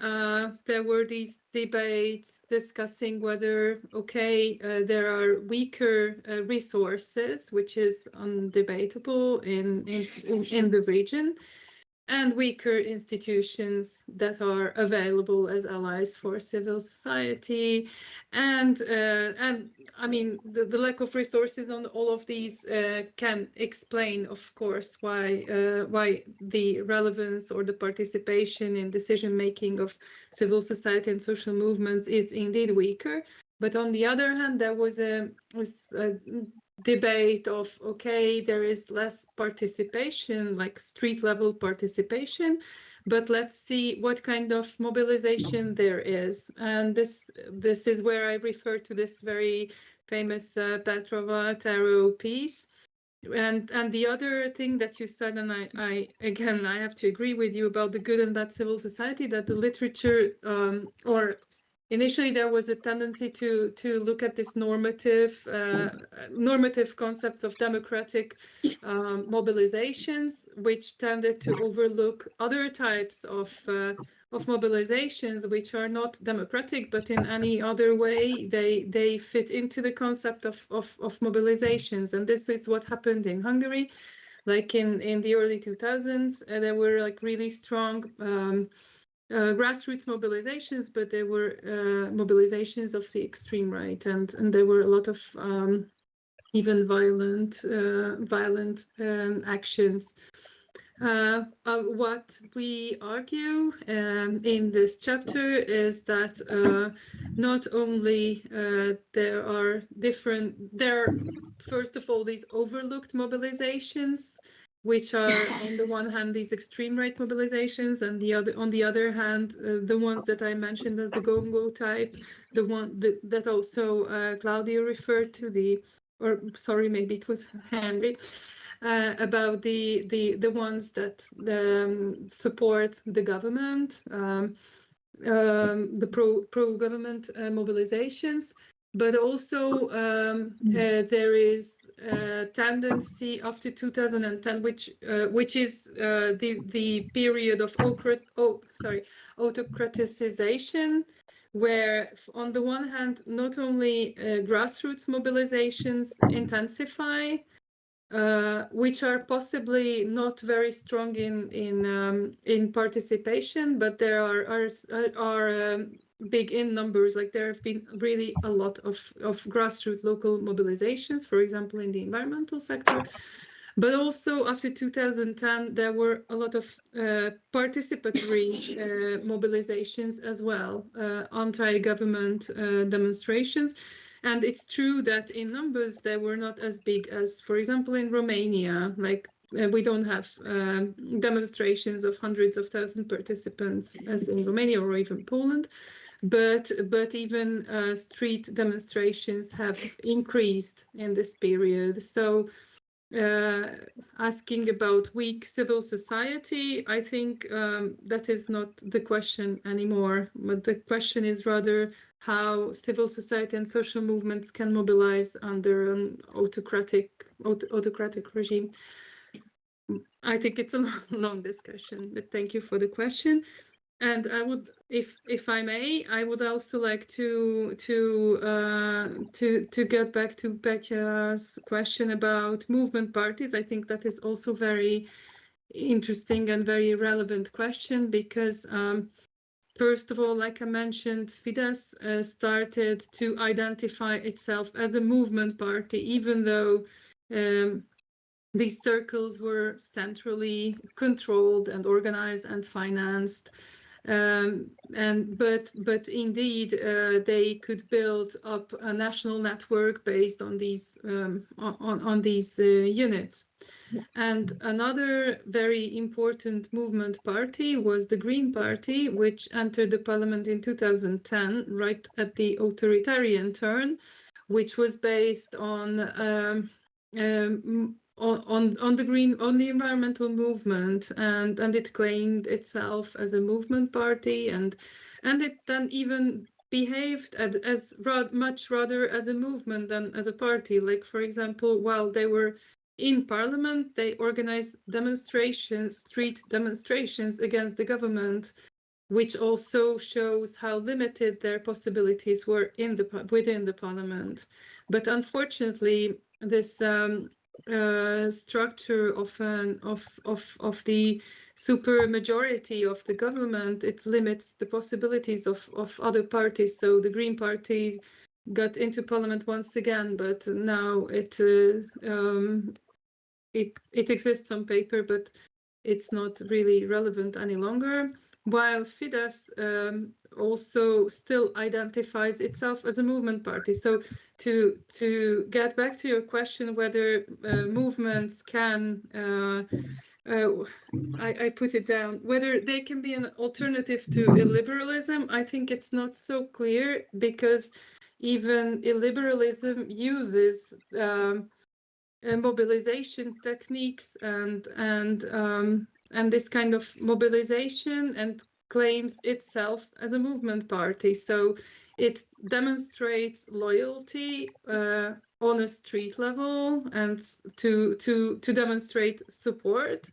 there were these debates discussing whether, okay, there are weaker resources, which is undebatable in the region, and weaker institutions that are available as allies for civil society. And I mean, the lack of resources on all of these can explain, of course, why the relevance or the participation in decision-making of civil society and social movements is indeed weaker. But on the other hand, there was a debate of, okay, there is less participation, like street level participation, but let's see what kind of mobilization there is. And this is where I refer to this very famous Petrova Tarot piece. And the other thing that you said, and I have to agree with you about the good and bad civil society, that the literature or initially, there was a tendency to look at this normative concepts of democratic mobilizations, which tended to overlook other types of mobilizations which are not democratic, but in any other way they fit into the concept of mobilizations. And this is what happened in Hungary, like in the early 2000s. There were like really strong grassroots mobilizations, but there were mobilizations of the extreme right, and there were a lot of even violent actions. What we argue in this chapter is that not only there are first of all these overlooked mobilizations, which are on the one hand these extreme right mobilizations, and on the other hand the ones that I mentioned as the go-go type, the one that also Claudiu referred to, the or sorry, maybe it was Henry, about the ones that support the government, the pro-government mobilizations, but also there is a tendency after 2010, which is the period of autocratization, where on the one hand, not only grassroots mobilizations intensify, which are possibly not very strong in participation, but there are big in numbers. Like there have been really a lot of grassroots local mobilizations, for example, in the environmental sector. But also after 2010, there were a lot of participatory mobilizations as well, anti-government demonstrations. And it's true that in numbers, they were not as big as, for example, in Romania. Like we don't have demonstrations of hundreds of thousands of participants as in Romania or even Poland. But even street demonstrations have increased in this period. So asking about weak civil society, I think that is not the question anymore, but the question is rather how civil society and social movements can mobilize under an autocratic regime. I think it's a long discussion, but thank you for the question. And I would, if I may, I would also like to get back to Petya's question about movement parties. I think that is also very interesting and very relevant question because first of all, like I mentioned, Fidesz started to identify itself as a movement party, even though these circles were centrally controlled and organized and financed. But indeed, they could build up a national network based on these units. And another very important movement party was the Green Party, which entered the parliament in 2010, right at the authoritarian turn, which was based on the environmental movement, and it claimed itself as a movement party, and it then even behaved as much rather as a movement than as a party. Like, for example, while they were in parliament, they organized demonstrations, street demonstrations against the government, which also shows how limited their possibilities were within the parliament. But unfortunately, this structure of the super majority of the government, it limits the possibilities of other parties. So the Green Party got into parliament once again, but now it exists on paper, but it's not really relevant any longer. While Fidesz also still identifies itself as a movement party. So to get back to your question, whether movements can, I put it down, whether they can be an alternative to illiberalism, I think it's not so clear, because even illiberalism uses mobilization techniques and this kind of mobilization, and claims itself as a movement party. So it demonstrates loyalty on a street level and to demonstrate support,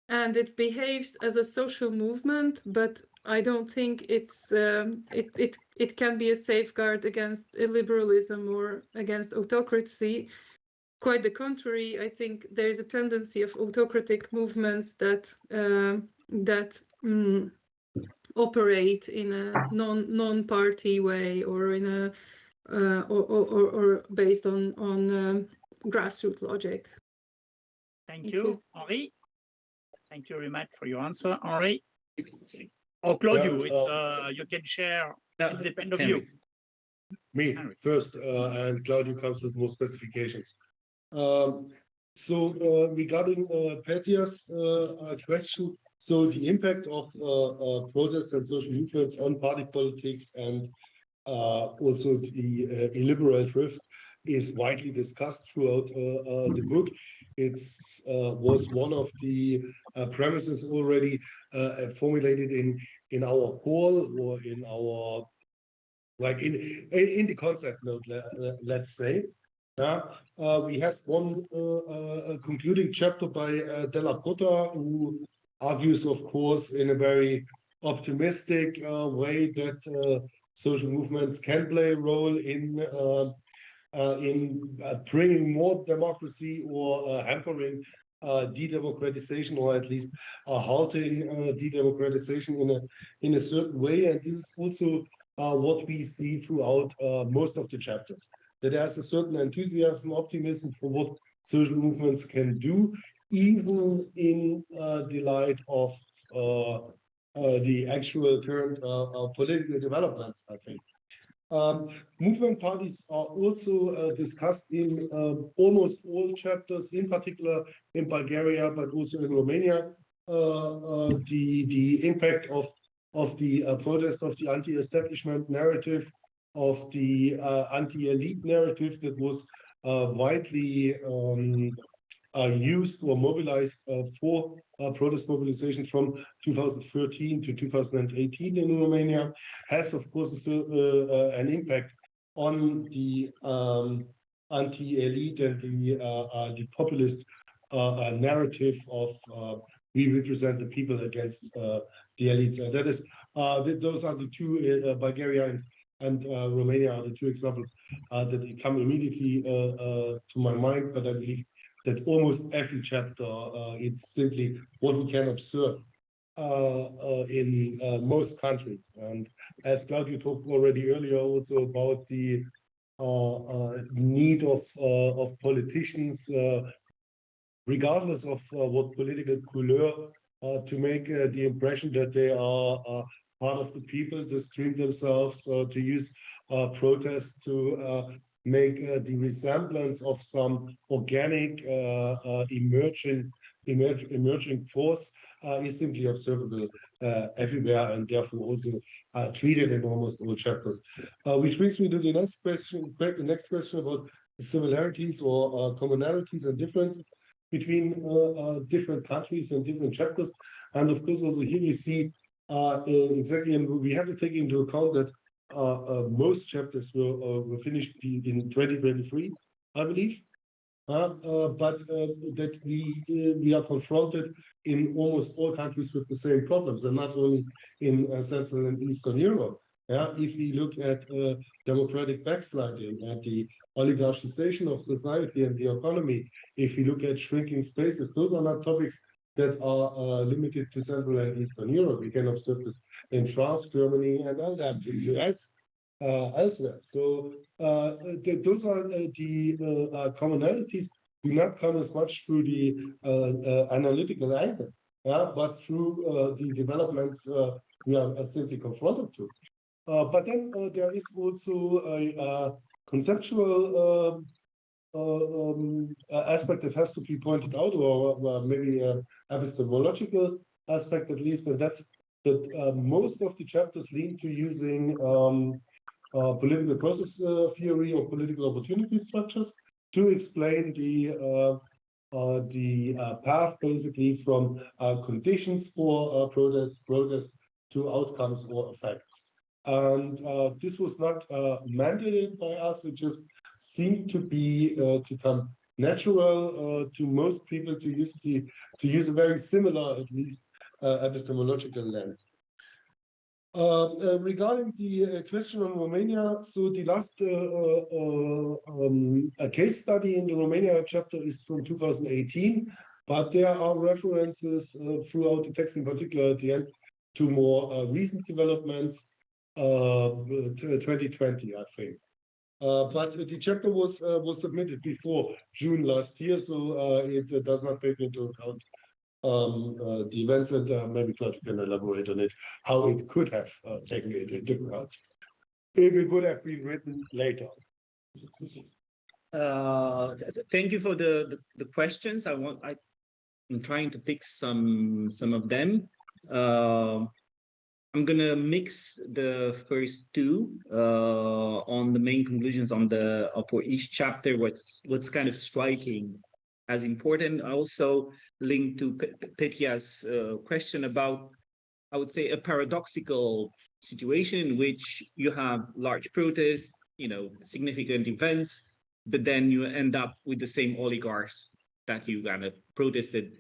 and it behaves as a social movement, but I don't think it's it can be a safeguard against illiberalism or against autocracy. Quite the contrary, I think there's a tendency of autocratic movements that operate in a non-party way, or in a or based on grassroots logic. Thank you, Henri. Thank you very much for your answer, Henri. Or Claudiu, you can share. It depends on you. Me first, and Claudiu comes with more specifications. So regarding Petya's question, so the impact of protests and social influence on party politics, and also the illiberal drift, is widely discussed throughout the book. It's was one of the premises already formulated in our call or in our in the concept note, let's say. We have one concluding chapter by Della Cotta, who argues, of course, in a very optimistic way that social movements can play a role in bringing more democracy or hampering de-democratization, or at least halting de-democratization in a certain way. And this is also what we see throughout most of the chapters, that there's a certain enthusiasm, optimism for what social movements can do, even in the light of the actual current political developments, I think. Movement parties are also discussed in almost all chapters, in particular in Bulgaria, but also in Romania. The impact of the protest, of the anti-establishment narrative, of the anti-elite narrative that was widely used or mobilized for protest mobilization from 2013 to 2018 in Romania, has of course an impact on the anti-elite and the populist narrative of we represent the people against the elites. And that is those are the two, Bulgaria and Romania are the two examples that come immediately to my mind, but I believe that almost every chapter, it's simply what we can observe in most countries. And as Claudiu talked already earlier also about the need of politicians, regardless of what political couleur, to make the impression that they are part of the people, to stream themselves, to use protests to make the resemblance of some organic emerging force is simply observable everywhere, and therefore also treated in almost all chapters. Which brings me to the next question about the similarities or commonalities and differences between different countries and different chapters. And of course, also here we see exactly, and we have to take into account that most chapters were finished in 2023, I believe, but that we are confronted in almost all countries with the same problems, and not only in Central and Eastern Europe. If we look at democratic backsliding, at the oligarchization of society and the economy, if we look at shrinking spaces, those are not topics that are limited to Central and Eastern Europe. We can observe this in France, Germany, and the US, elsewhere. So those are the commonalities do not come as much through the analytical angle, but through the developments we are simply confronted to. But then there is also a conceptual aspect that has to be pointed out, or maybe an epistemological aspect at least, and that's that most of the chapters lean to using political process theory or political opportunity structures to explain the path basically from conditions for protest to outcomes or effects. And this was not mandated by us. It just seemed to be to come natural to most people to use a very similar, at least, epistemological lens. Regarding the question on Romania, so the last case study in the Romania chapter is from 2018, but there are references throughout the text, in particular at the end, to more recent developments. 2020, I think. But the chapter was submitted before June last year, so it does not take into account the events, and maybe Claudiu can elaborate on it, how it could have taken it into account if it would have been written later. Thank you for the questions. I'm trying to pick some of them. I'm gonna mix the first two on the main conclusions on the for each chapter. What's kind of striking as important. I also linked to Petya's question about, I would say, a paradoxical situation in which you have large protests, significant events, but then you end up with the same oligarchs that you kind of protested,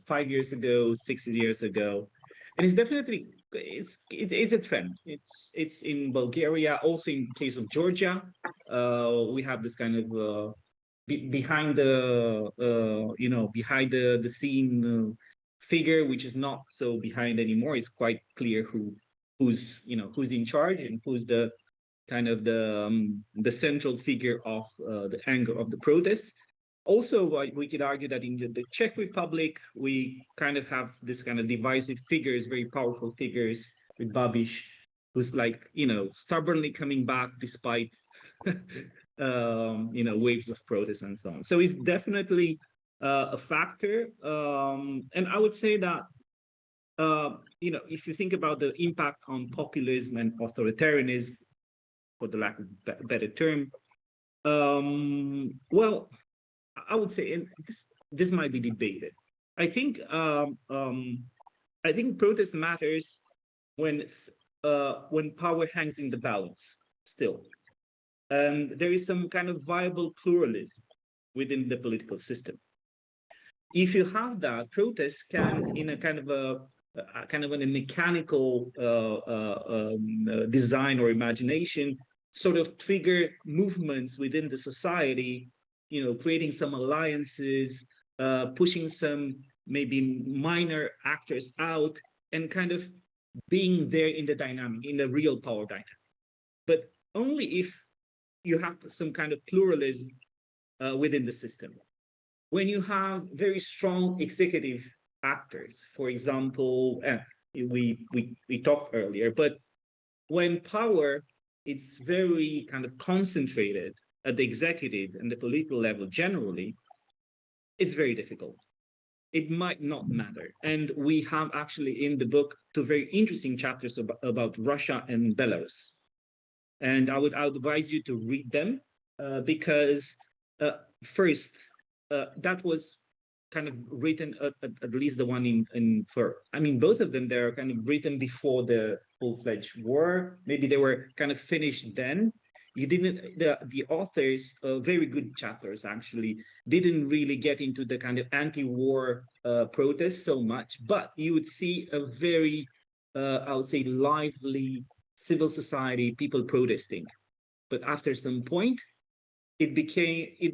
5 years ago, 6 years ago. And it's definitely, it's a trend. It's in Bulgaria, also in case of Georgia. We have this kind of behind the scene figure, which is not so behind anymore. It's quite clear who's in charge and who's the kind of the central figure of the anger of the protests. Also, we could argue that in the Czech Republic, we kind of have this kind of divisive figures, very powerful figures, with Babiš, who's like, stubbornly coming back despite, waves of protests and so on. So it's definitely a factor. And I would say that, if you think about the impact on populism and authoritarianism, for the lack of a better term, well, I would say, and this might be debated. I think protest matters when power hangs in the balance still, and there is some kind of viable pluralism within the political system. If you have that, protests can, in a kind of a mechanical design or imagination, sort of trigger movements within the society, creating some alliances, pushing some maybe minor actors out, and kind of being there in the dynamic, in the real power dynamic. But only if you have some kind of pluralism within the system. When you have very strong executive actors, for example, we talked earlier, but when power is very kind of concentrated at the executive and the political level generally, it's very difficult. It might not matter. And we have actually in the book 2 very interesting chapters about Russia and Belarus. And I would advise you to read them because first, that was kind of written, at least the one both of them, they're kind of written before the full-fledged war. Maybe they were kind of finished then. The authors, very good chapters actually, didn't really get into the kind of anti-war protests so much, but you would see a very, I would say, lively civil society, people protesting. But after some point, it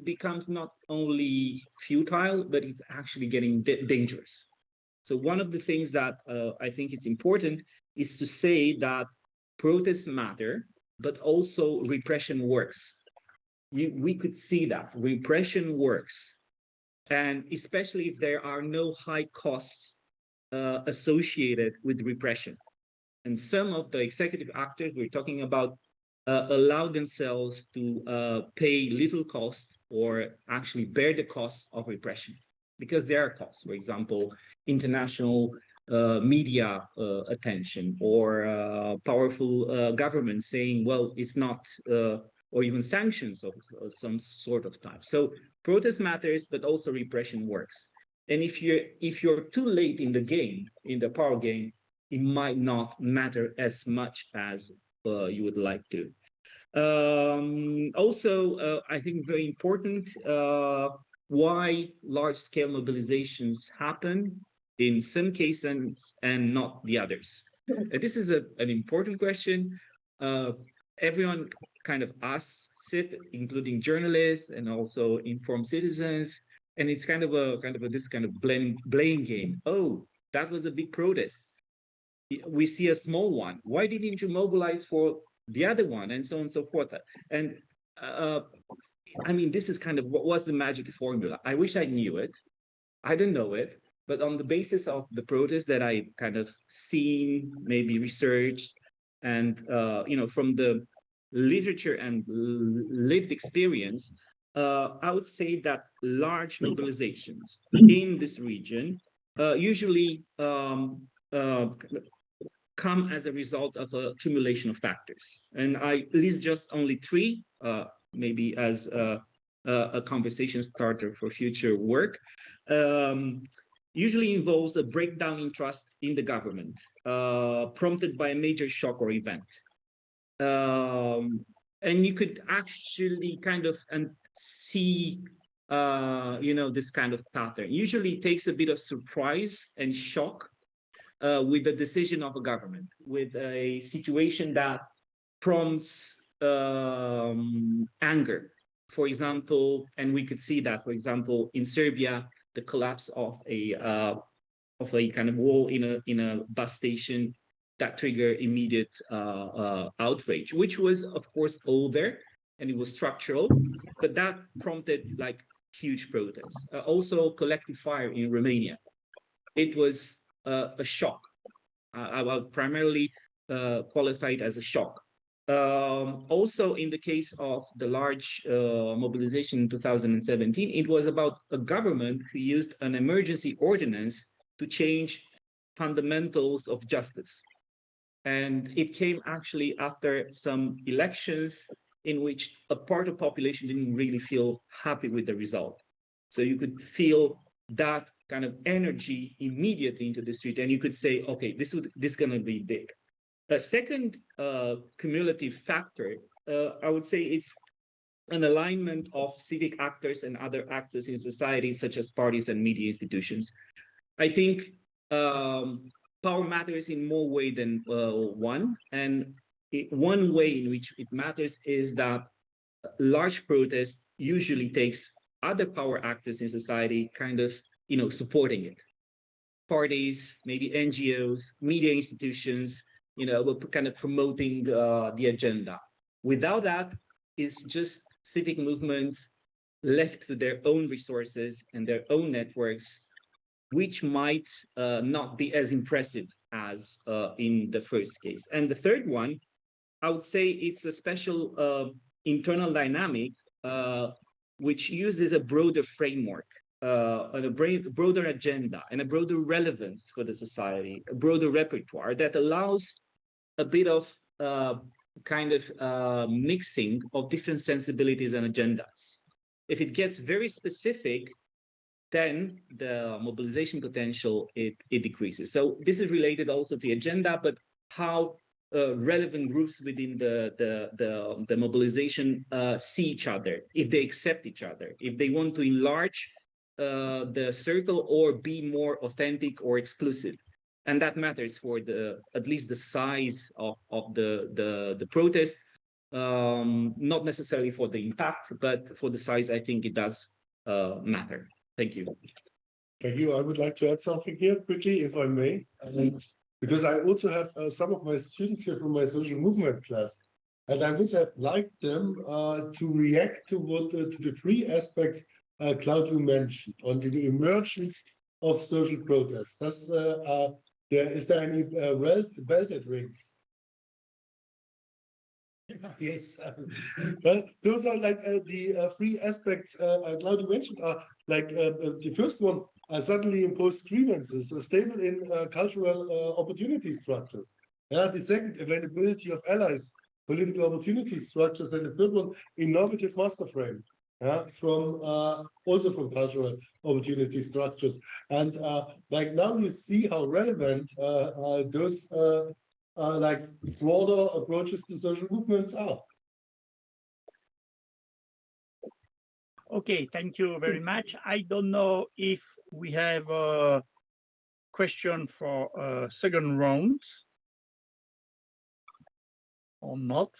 becomes not only futile, but it's actually getting dangerous. So one of the things that I think it's important is to say that protests matter, but also repression works. We could see that repression works, and especially if there are no high costs associated with repression. And some of the executive actors we're talking about allow themselves to pay little cost or actually bear the costs of repression, because there are costs. For example, international media attention, or powerful government saying, well, it's not, or even sanctions of some sort of type. So protest matters, but also repression works. And if you're too late in the game, in the power game, it might not matter as much as you would like to. Also, I think very important, why large-scale mobilizations happen in some cases and not the others. This is an important question. Everyone kind of asks it, including journalists and also informed citizens, and it's kind of this kind of blame game. Oh, that was a big protest. We see a small one. Why didn't you mobilize for the other one, and so on and so forth? And I mean, this is kind of what was the magic formula. I wish I knew it. I don't know it, but on the basis of the protests that I kind of seen, maybe researched, and from the literature and lived experience, I would say that large mobilizations in this region usually come as a result of a accumulation of factors. And I list just only three, maybe as a conversation starter for future work. Usually involves a breakdown in trust in the government, prompted by a major shock or event. And you could actually kind of see, this kind of pattern. Usually it takes a bit of surprise and shock with the decision of a government, with a situation that prompts anger, for example, and we could see that, for example, in Serbia, the collapse of a kind of wall in a bus station that triggered immediate outrage, which was, of course, older and it was structural, but that prompted like huge protests. Also, collective fire in Romania. It was a shock. I will primarily qualify it as a shock. Also, in the case of the large mobilization in 2017, it was about a government who used an emergency ordinance to change fundamentals of justice. And it came actually after some elections in which a part of the population didn't really feel happy with the result. So you could feel that kind of energy immediately into the street, and you could say, okay, this is going to be big. A second cumulative factor, I would say it's an alignment of civic actors and other actors in society, such as parties and media institutions. I think power matters in more ways than one. And one way in which it matters is that large protests usually takes other power actors in society kind of, supporting it. Parties, maybe NGOs, media institutions, kind of promoting the agenda. Without that, it's just civic movements left to their own resources and their own networks, which might not be as impressive as in the first case. And the third one, I would say it's a special internal dynamic which uses a broader framework, and a broader agenda and a broader relevance for the society, a broader repertoire that allows a bit of mixing of different sensibilities and agendas. If it gets very specific, then the mobilization potential, it decreases. So this is related also to the agenda, but how relevant groups within the mobilization see each other, if they accept each other, if they want to enlarge the circle or be more authentic or exclusive. And that matters for at least the size of the protest, not necessarily for the impact, but for the size, I think it does matter. Thank you. Thank you. I would like to add something here quickly, if I may, because I also have some of my students here from my social movement class, and I would have liked them to react to the three aspects Claudiu mentioned on the emergence of social protests. Is there any bell that rings? Yes. Well, those are like the three aspects Claudiu mentioned are like the first one, suddenly imposed grievances, stable in cultural opportunity structures. The second, availability of allies, political opportunity structures, and the third one, innovative master frame. From also from cultural opportunity structures, and like now you see how relevant those like broader approaches to social movements are. Okay, thank you very much. I don't know if we have a question for a second round or not.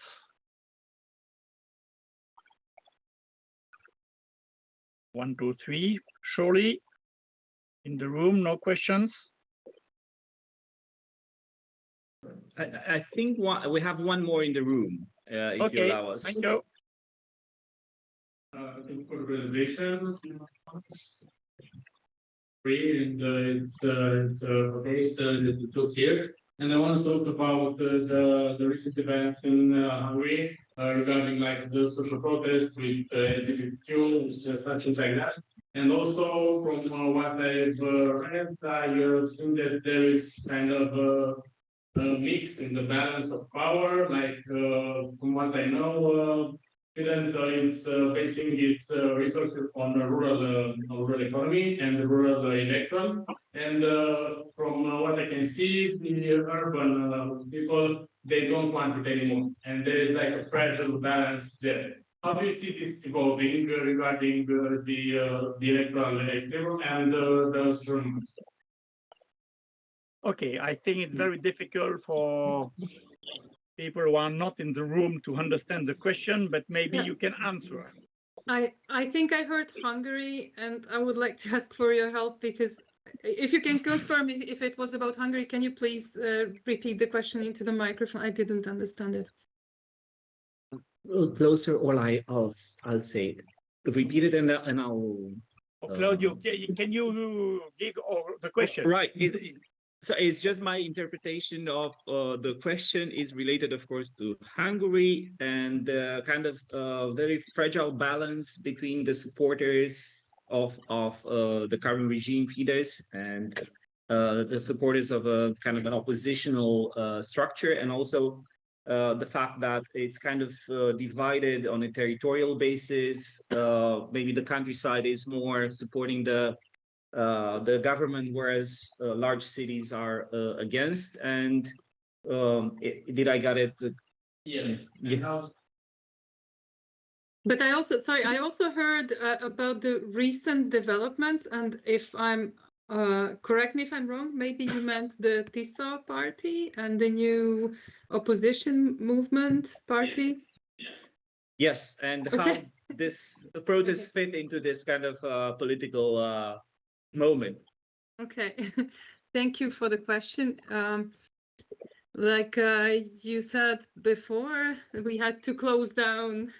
One, two, three. Surely, in the room, no questions. I think we have one more in the room, if you allow us. Thank you. Thank you for the presentation. And it's a first to talk here. And I want to talk about the recent events in Hungary regarding like the social protest with LGBTQ, things like that. And also from what I've read, I've seen that there is kind of mix in the balance of power. Like from what I know, Finland is basing its resources on the rural economy and the rural electoral. And from what I can see, the urban people, they don't want it anymore. And there is like a fragile balance there. How do you see this evolving regarding the electoral and the instruments? Okay, I think it's very difficult for people who are not in the room to understand the question, but maybe you can answer. I think I heard Hungary, and I would like to ask for your help, because if you can confirm if it was about Hungary, can you please repeat the question into the microphone? I didn't understand it. Closer, or I'll say it. Repeat it and I'll. Claudiu, can you give the question? Right. So it's just my interpretation of the question is related, of course, to Hungary and the kind of very fragile balance between the supporters of the current regime, Fidesz, and the supporters of a kind of an oppositional structure, and also the fact that it's kind of divided on a territorial basis. Maybe the countryside is more supporting the government, whereas large cities are against. And did I get it? Yes. Yeah. But I also heard about the recent developments, and if I'm correct me if I'm wrong, maybe you meant the TISA party and the new opposition movement party. Yes, and how this protest fit into this kind of political moment. Okay, thank you for the question. Like you said before, we had to close down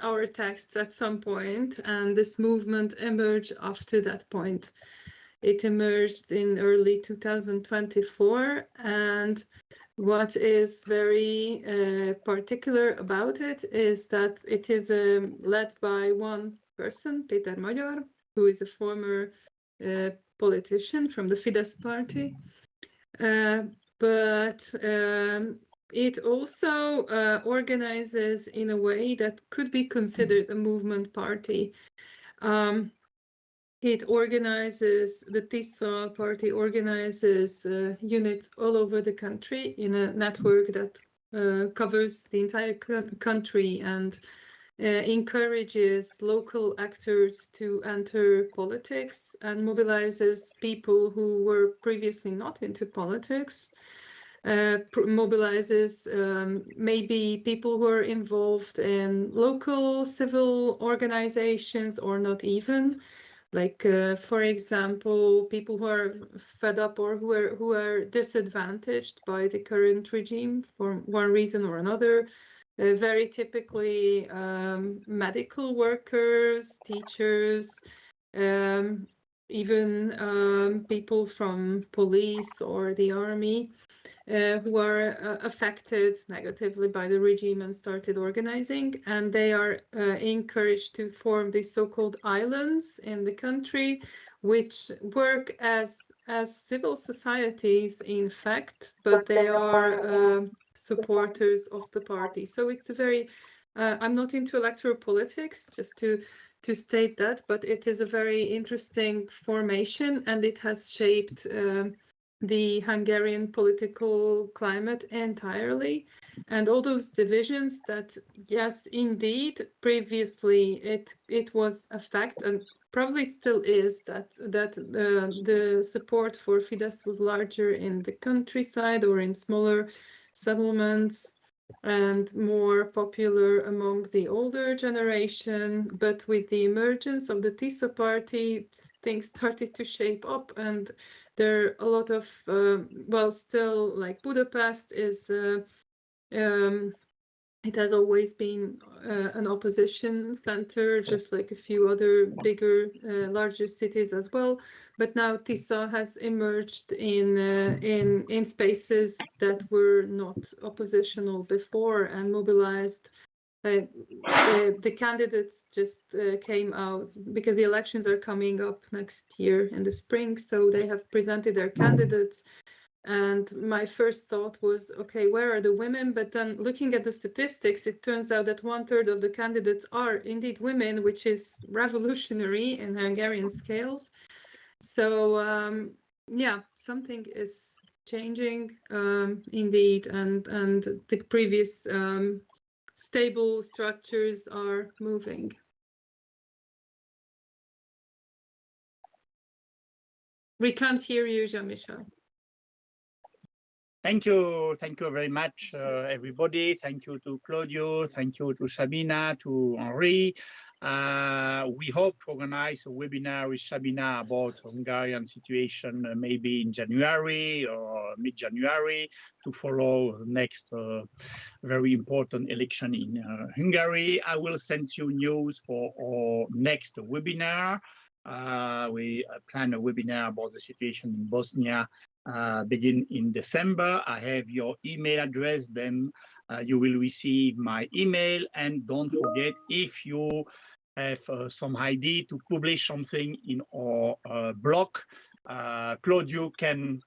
our texts at some point, and this movement emerged after that point. It emerged in early 2024, and what is very particular about it is that it is led by one person, Péter Magyar, who is a former politician from the Fidesz party. But it also organizes in a way that could be considered a movement party. It organizes, the TISA party organizes units all over the country in a network that covers the entire country and encourages local actors to enter politics and mobilizes people who were previously not into politics, mobilizes maybe people who are involved in local civil organizations or not even. Like, for example, people who are fed up or who are disadvantaged by the current regime for one reason or another. Very typically medical workers, teachers, even people from police or the army who are affected negatively by the regime and started organizing. And they are encouraged to form these so-called islands in the country, which work as civil societies, in fact, but they are supporters of the party. So it's a very, I'm not into electoral politics, just to state that, but it is a very interesting formation, and it has shaped the Hungarian political climate entirely. And all those divisions that, yes, indeed, previously it was a fact, and probably it still is, that the support for Fidesz was larger in the countryside or in smaller settlements and more popular among the older generation. But with the emergence of the TISA party, things started to shape up, and there are a lot of, well, still, like Budapest is, it has always been an opposition center, just like a few other bigger, larger cities as well. But now TISA has emerged in spaces that were not oppositional before and mobilized. The candidates just came out because the elections are coming up next year in the spring. So they have presented their candidates. And my first thought was, okay, where are the women? But then looking at the statistics, it turns out that 1/3 of the candidates are indeed women, which is revolutionary in Hungarian scales. So yeah, something is changing indeed, and the previous stable structures are moving. We can't hear you, Jean-Michel. Thank you very much, everybody. Thank you to Claudiu, thank you to Szabina, to Henri. We hope to organize a webinar with Szabina about Hungarian situation, maybe in January or mid-January, to follow the next very important election in Hungary. I will send you news for our next webinar. We plan a webinar about the situation in Bosnia begin in December. I have your email address, then you will receive my email. And don't forget, if you have some idea to publish something in our blog, Claudiu can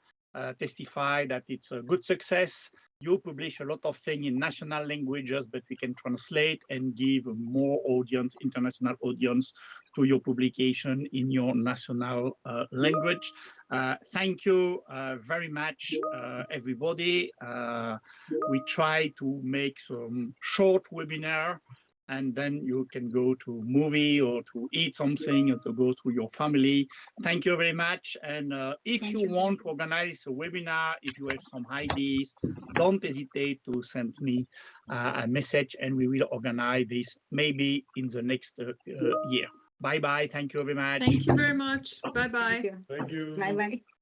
testify that it's a good success. You publish a lot of things in national languages, but we can translate and give more audience, international audience, to your publication in your national language. Thank you very much, everybody. We try to make some short webinar, and then you can go to movie or to eat something or to go to your family. Thank you very much. And if you want to organize a webinar, if you have some ideas, don't hesitate to send me a message, and we will organize this maybe in the next year. Bye-bye. Thank you very much. Thank you very much. Bye-bye. Thank you. Bye-bye.